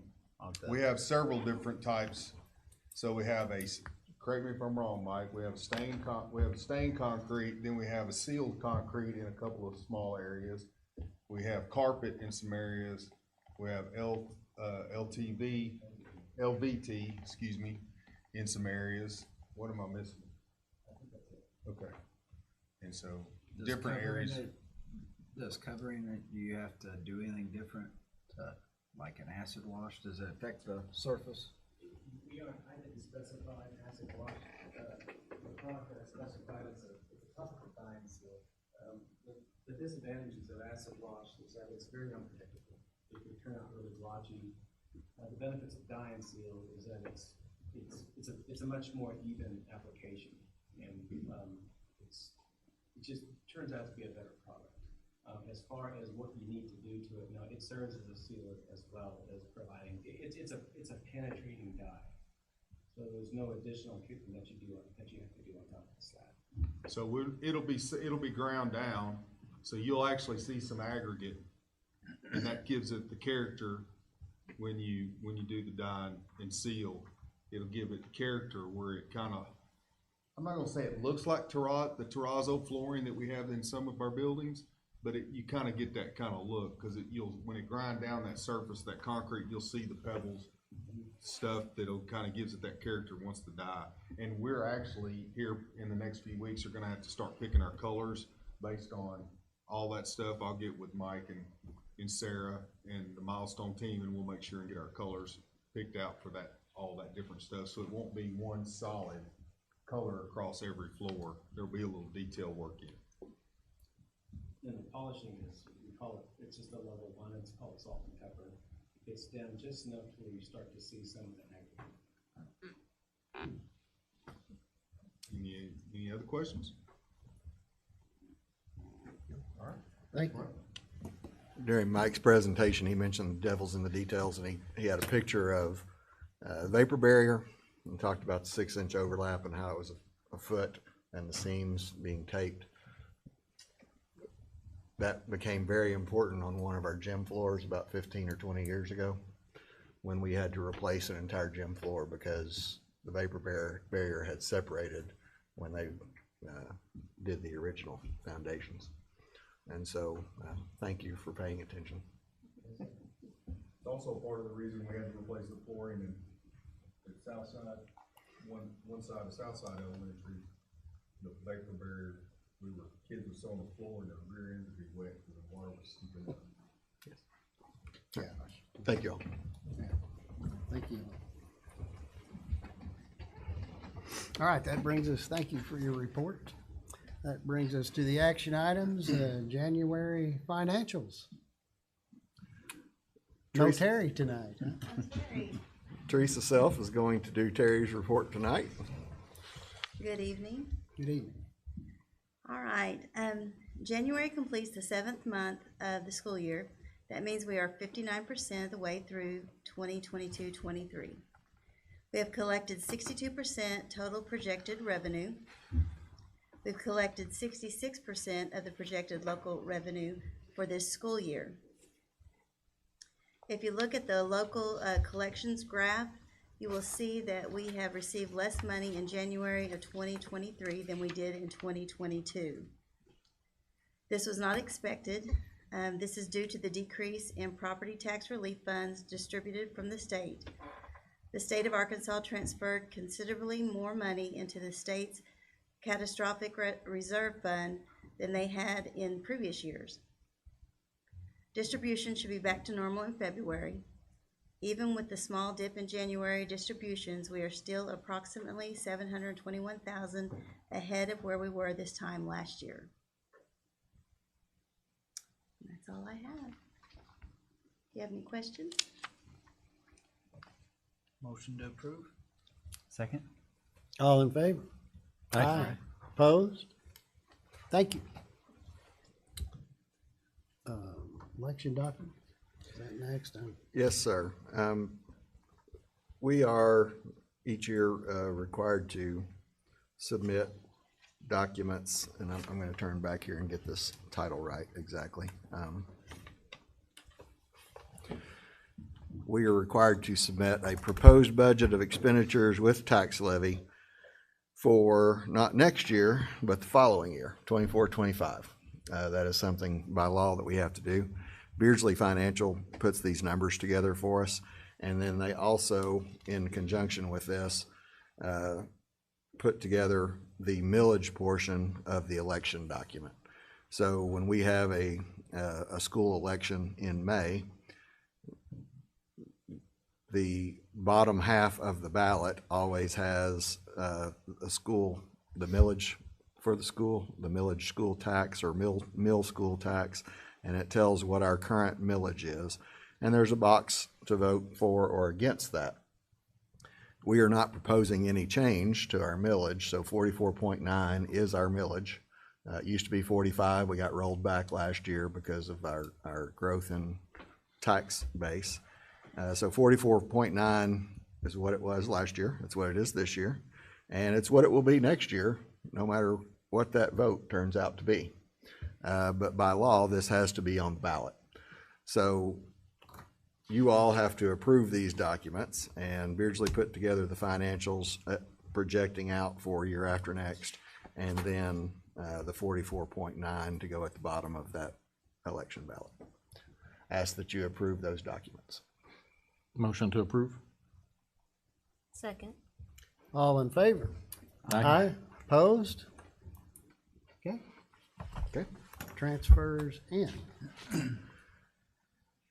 We have several different types. So we have correct me if I'm wrong, Mike, we have stained concrete, then we have a sealed concrete in a couple of small areas. We have carpet in some areas. We have LVT, excuse me, in some areas. What am I missing? Okay. And so different areas. Does covering it, do you have to do anything different, like an acid wash? Does it affect the surface? I didn't specify an acid wash. The product that I specified is a tougher dyeing seal. The disadvantages of acid wash is that it's very unpredictable. It can turn out really blotchy. The benefits of dyeing seal is that it's a much more even application, and it just turns out to be a better product. As far as what you need to do to it, it serves as a sealer as well as providing. It's a penetrating dye, so there's no additional treatment that you have to do on top of the slab. So it'll be ground down, so you'll actually see some aggregate, and that gives it the character when you do the dye and seal. It'll give it character where it kind of, I'm not gonna say it looks like the terrazzo flooring that we have in some of our buildings, but you kind of get that kind of look, because when it grind down that surface, that concrete, you'll see the pebbles, stuff that'll kind of gives it that character once the dye. And we're actually here in the next few weeks are going to have to start picking our colors based on all that stuff. I'll get with Mike and Sarah and the Milestone team, and we'll make sure and get our colors picked out for all that different stuff. So it won't be one solid color across every floor. There'll be a little detail work in. And the polishing is, it's just a level 1, it's called salt and pepper. It's down just enough to where you start to see some of the aggregate. Any other questions? All right. Thank you. During Mike's presentation, he mentioned the devil's in the details, and he had a picture of vapor barrier and talked about the 6-inch overlap and how it was a foot and the seams being taped. That became very important on one of our gym floors about 15 or 20 years ago, when we had to replace an entire gym floor because the vapor barrier had separated when they did the original foundations. And so thank you for paying attention. It's also part of the reason we had to replace the flooring in the south side, one side of Southside Elementary, the vapor barrier. Kids were sitting on the floor and their rear ends would be wet because the water was seeping up. Yeah. Thank you all. Yeah. Thank you. All right, thank you for your report. That brings us to the action items, January financials. No Terry tonight, huh? Teresa Self is going to do Terry's report tonight. Good evening. Good evening. All right. January completes the 7th month of the school year. That means we are 59% of the way through 2022-23. We have collected 62% total projected revenue. We've collected 66% of the projected local revenue for this school year. If you look at the local collections graph, you will see that we have received less money in January of 2023 than we did in 2022. This was not expected. This is due to the decrease in property tax relief funds distributed from the state. The state of Arkansas transferred considerably more money into the state's catastrophic reserve fund than they had in previous years. Distribution should be back to normal in February. Even with the small dip in January distributions, we are still approximately $721,000 ahead of where we were this time last year. all I have. Do you have any questions? Motion to approve? Second? All in favor? Aye. Opposed? Thank you. Election document, is that next? Yes, sir. We are each year required to submit documents, and I'm going to turn back here and get this title right exactly. We are required to submit a proposed budget of expenditures with tax levy for not next year, but the following year, 24-25. That is something by law that we have to do. Beardsley Financial puts these numbers together for us, and then they also, in conjunction with this, put together the millage portion of the election document. So when we have a school election in May, the bottom half of the ballot always has the millage for the school, the millage school tax or mill school tax, and it tells what our current millage is. And there's a box to vote for or against that. We are not proposing any change to our millage, so 44.9 is our millage. It used to be 45. We got rolled back last year because of our growth in tax base. So 44.9 is what it was last year. It's what it is this year. And it's what it will be next year, no matter what that vote turns out to be. But by law, this has to be on the ballot. So you all have to approve these documents, and Beardsley put together the financials projecting out for year after next, and then the 44.9 to go at the bottom of that election ballot. Ask that you approve those documents. Motion to approve? Second. All in favor? Aye. Opposed? Okay. Okay. Transfers in.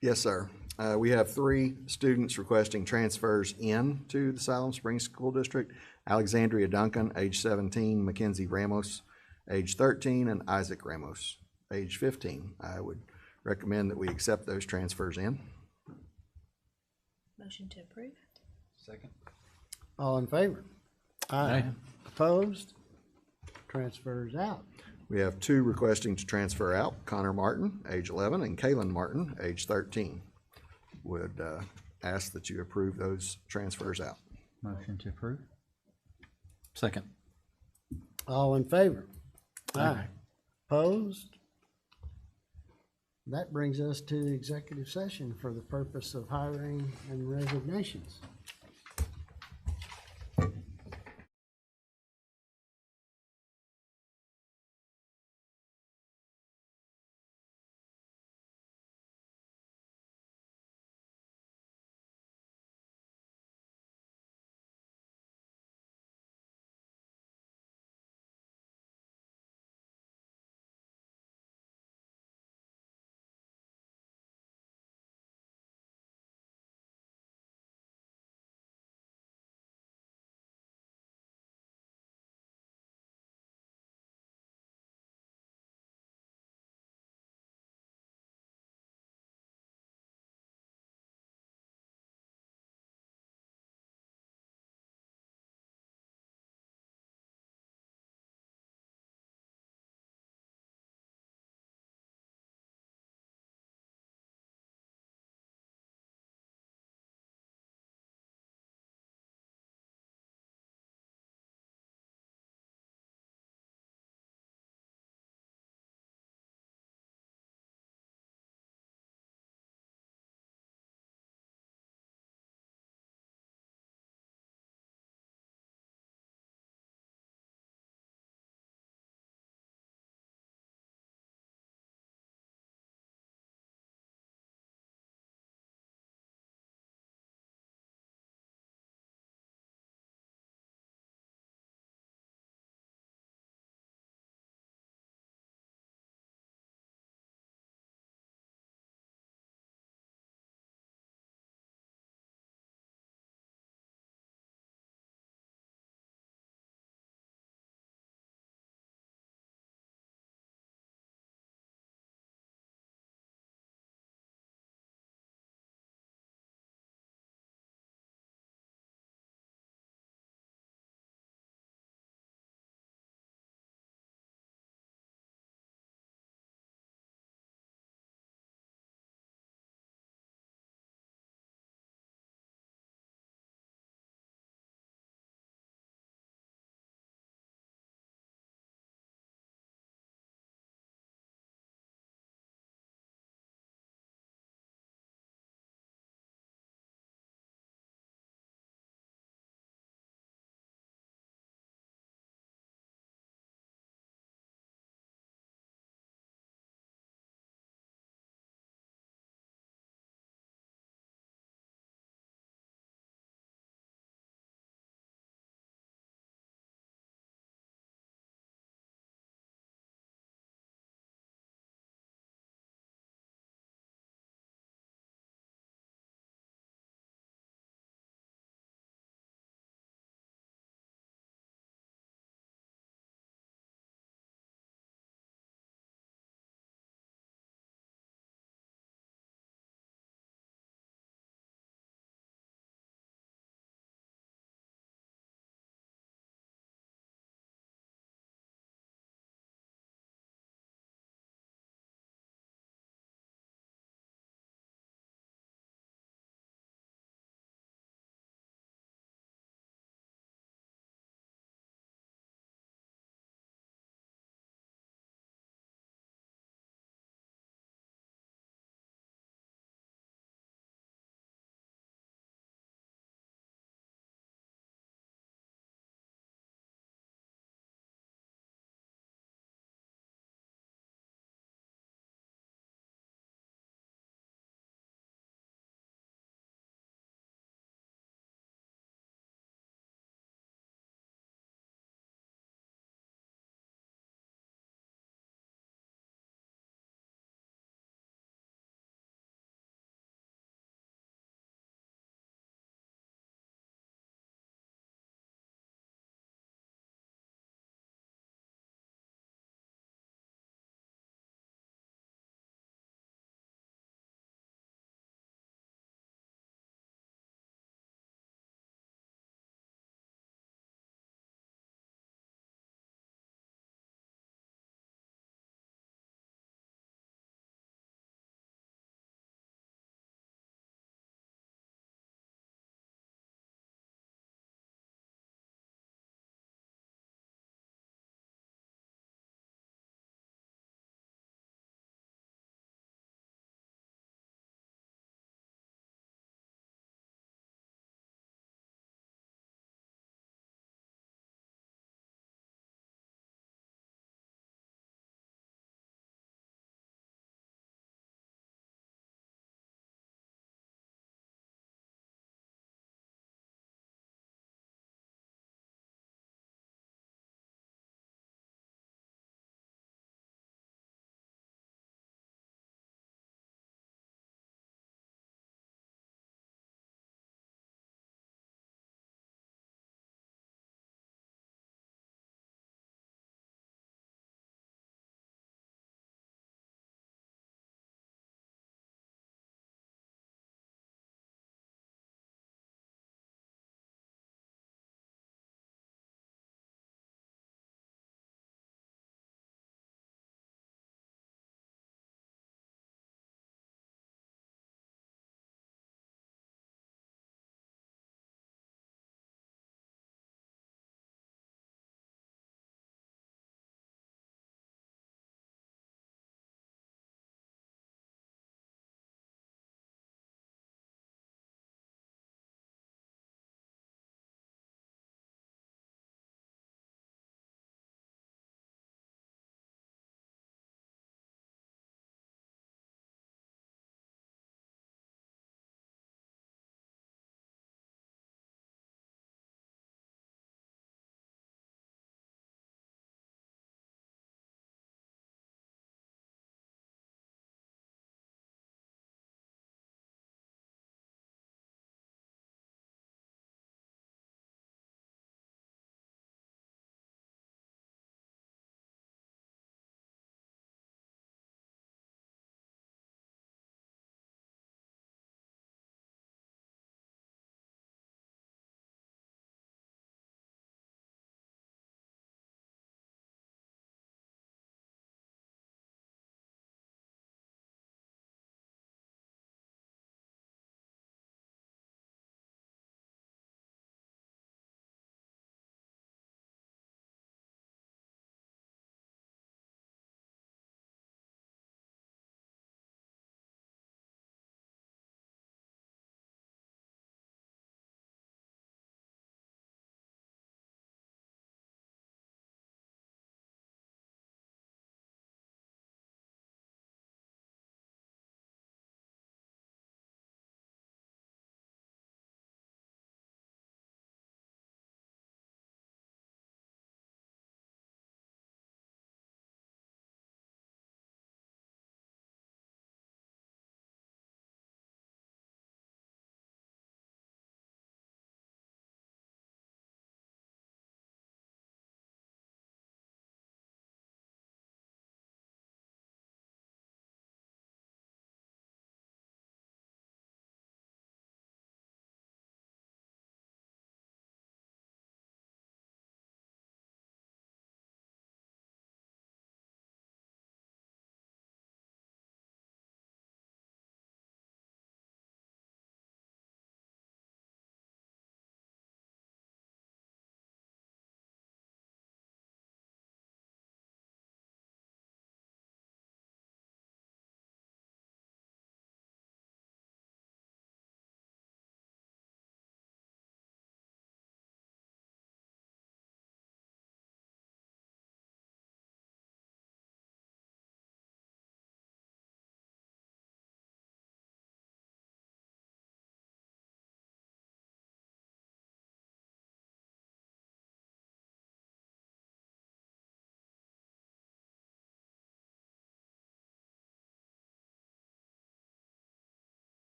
Yes, sir. We have 3 students requesting transfers in to the Siloam Springs School District. Alexandria Duncan, age 17, Mackenzie Ramos, age 13, and Isaac Ramos, age 15. I would recommend that we accept those transfers in. Motion to approve. Second. All in favor? Aye. Opposed? Transfers out. We have 2 requesting to transfer out, Connor Martin, age 11, and Kaylin Martin, age 13. Would ask that you approve those transfers out. Motion to approve? Second. All in favor? Aye. Opposed? That brings us to the executive session for the purpose of hiring and resignations.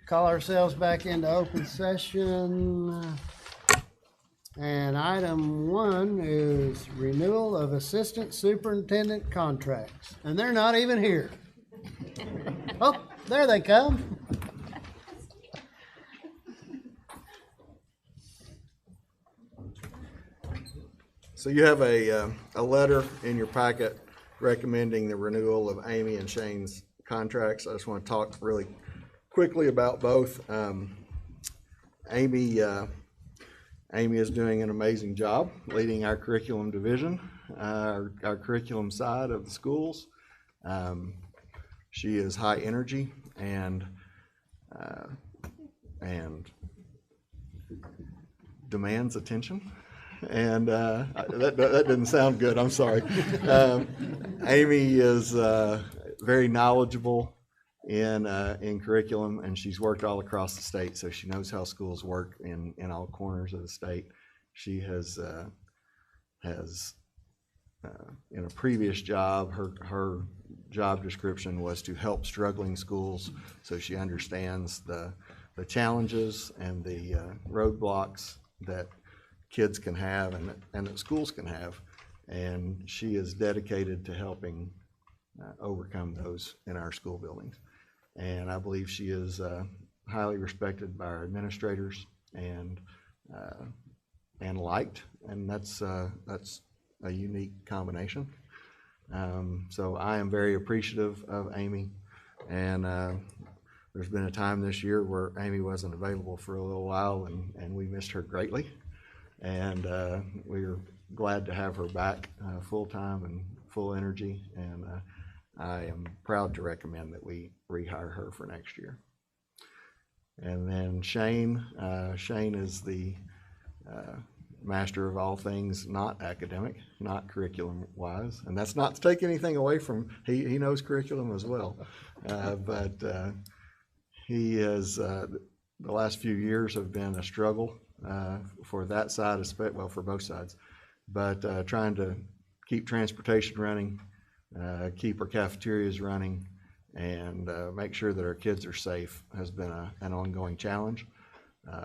call ourselves back into open session. And item 1 is renewal of assistant superintendent contracts. And they're not even here. Oh, there they come. So you have a letter in your packet recommending the renewal of Amy and Shane's contracts. I just want to talk really quickly about both. Amy is doing an amazing job leading our curriculum division, our curriculum side of the schools. She is high energy and demands attention. And that didn't sound good. I'm sorry. Amy is very knowledgeable in curriculum, and she's worked all across the state, so she knows how schools work in all corners of the state. She has in a previous job, her job description was to help struggling schools, so she understands the challenges and the roadblocks that kids can have and that schools can have, and she is dedicated to helping overcome those in our school buildings. And I believe she is highly respected by our administrators and liked, and that's a unique combination. So I am very appreciative of Amy, and there's been a time this year where Amy wasn't available for a little while, and we missed her greatly. And we are glad to have her back full-time and full energy, and I am proud to recommend that we rehire her for next year. And then Shane is the master of all things not academic, not curriculum-wise, and that's not to take anything away from, he knows curriculum as well, but he has, the last few years have been a struggle for that side, well, for both sides, but trying to keep transportation running, keep our cafeterias running, and make sure that our kids are safe has been an ongoing challenge,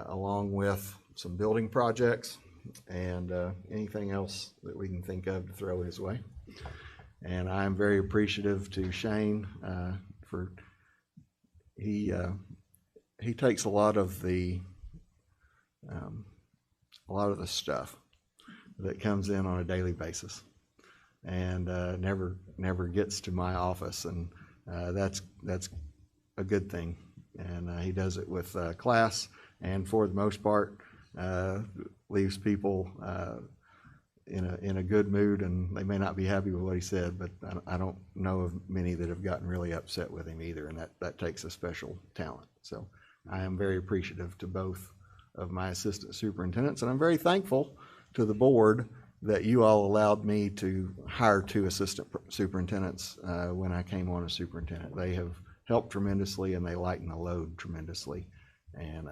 along with some building projects and anything else that we can think of to throw his way. And I'm very appreciative to Shane for he takes a lot of the stuff that comes in on a daily basis and never gets to my office, and that's a good thing. And he does it with class, and for the most part leaves people in a good mood, and they may not be happy with what he said, but I don't know of many that have gotten really upset with him either, and that takes a special talent. So I am very appreciative to both of my assistant superintendents, and I'm very thankful to the board that you all allowed me to hire 2 assistant superintendents when I came on as superintendent. They have helped tremendously, and they lighten the load tremendously. And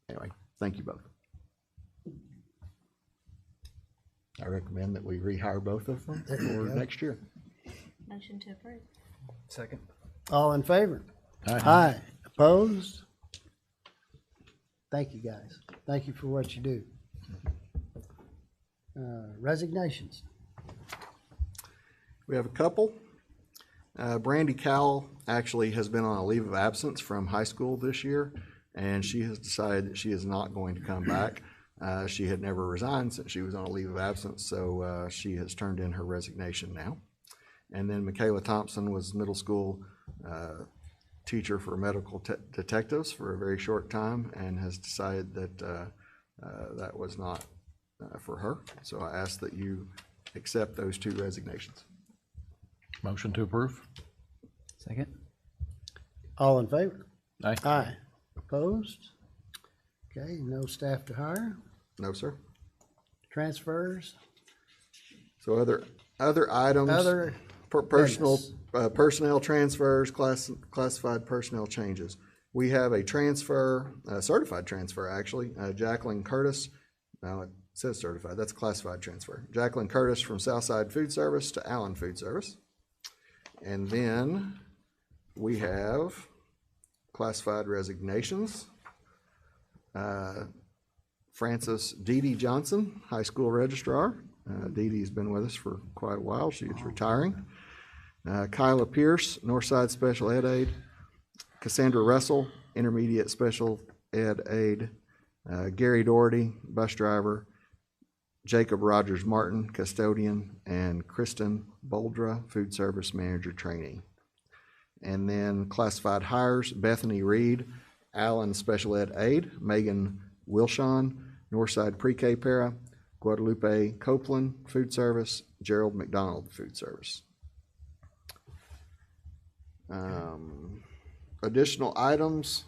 anyway, thank you both. I recommend that we rehire both of them for next year. Motion to approve. Second. All in favor? Aye. Aye. Opposed? Thank you, guys. Thank you for what you do. Resignations. We have a couple. Brandy Cowell actually has been on a leave of absence from high school this year, and she has decided that she is not going to come back. She had never resigned since she was on a leave of absence, so she has turned in her resignation now. And then Michaela Thompson was middle school teacher for medical detectives for a very short time, and has decided that that was not for her. So I ask that you accept those 2 resignations. Motion to approve. Second. All in favor? Aye. Aye. Opposed? Okay, no staff to hire. No, sir. Transfers. So other items, Other personnel transfers, classified personnel changes. We have a transfer, a certified transfer actually, Jacqueline Curtis. Now it says certified, that's a classified transfer. Jacqueline Curtis from Southside Food Service to Allen Food Service. And then we have classified resignations. Frances Dee Dee Johnson, high school registrar. Dee Dee's been with us for quite a while. She's retiring. Kyla Pierce, Northside Special Ed Aide. Cassandra Russell, Intermediate Special Ed Aide. Gary Doherty, bus driver. Jacob Rogers Martin, custodian, and Kristen Boldra, food service manager trainee. And then classified hires, Bethany Reed, Allen Special Ed Aide, Megan Wilshon, Northside Pre-K Para, Guadalupe Copeland, food service, Gerald McDonald, food service. Additional items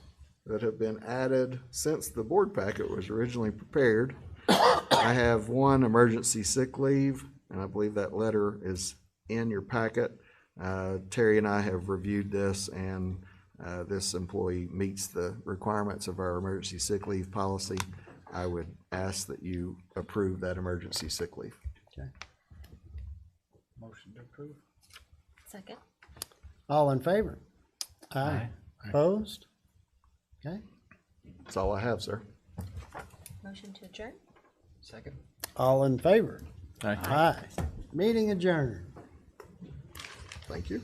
that have been added since the board packet was originally prepared. I have one emergency sick leave, and I believe that letter is in your packet. Terry and I have reviewed this, and this employee meets the requirements of our emergency sick leave policy. I would ask that you approve that emergency sick leave. Okay. Motion to approve. Second. All in favor? Aye. Opposed? Okay. That's all I have, sir. Motion to adjourn. Second. All in favor? Aye. Aye. Meeting adjourned. Thank you.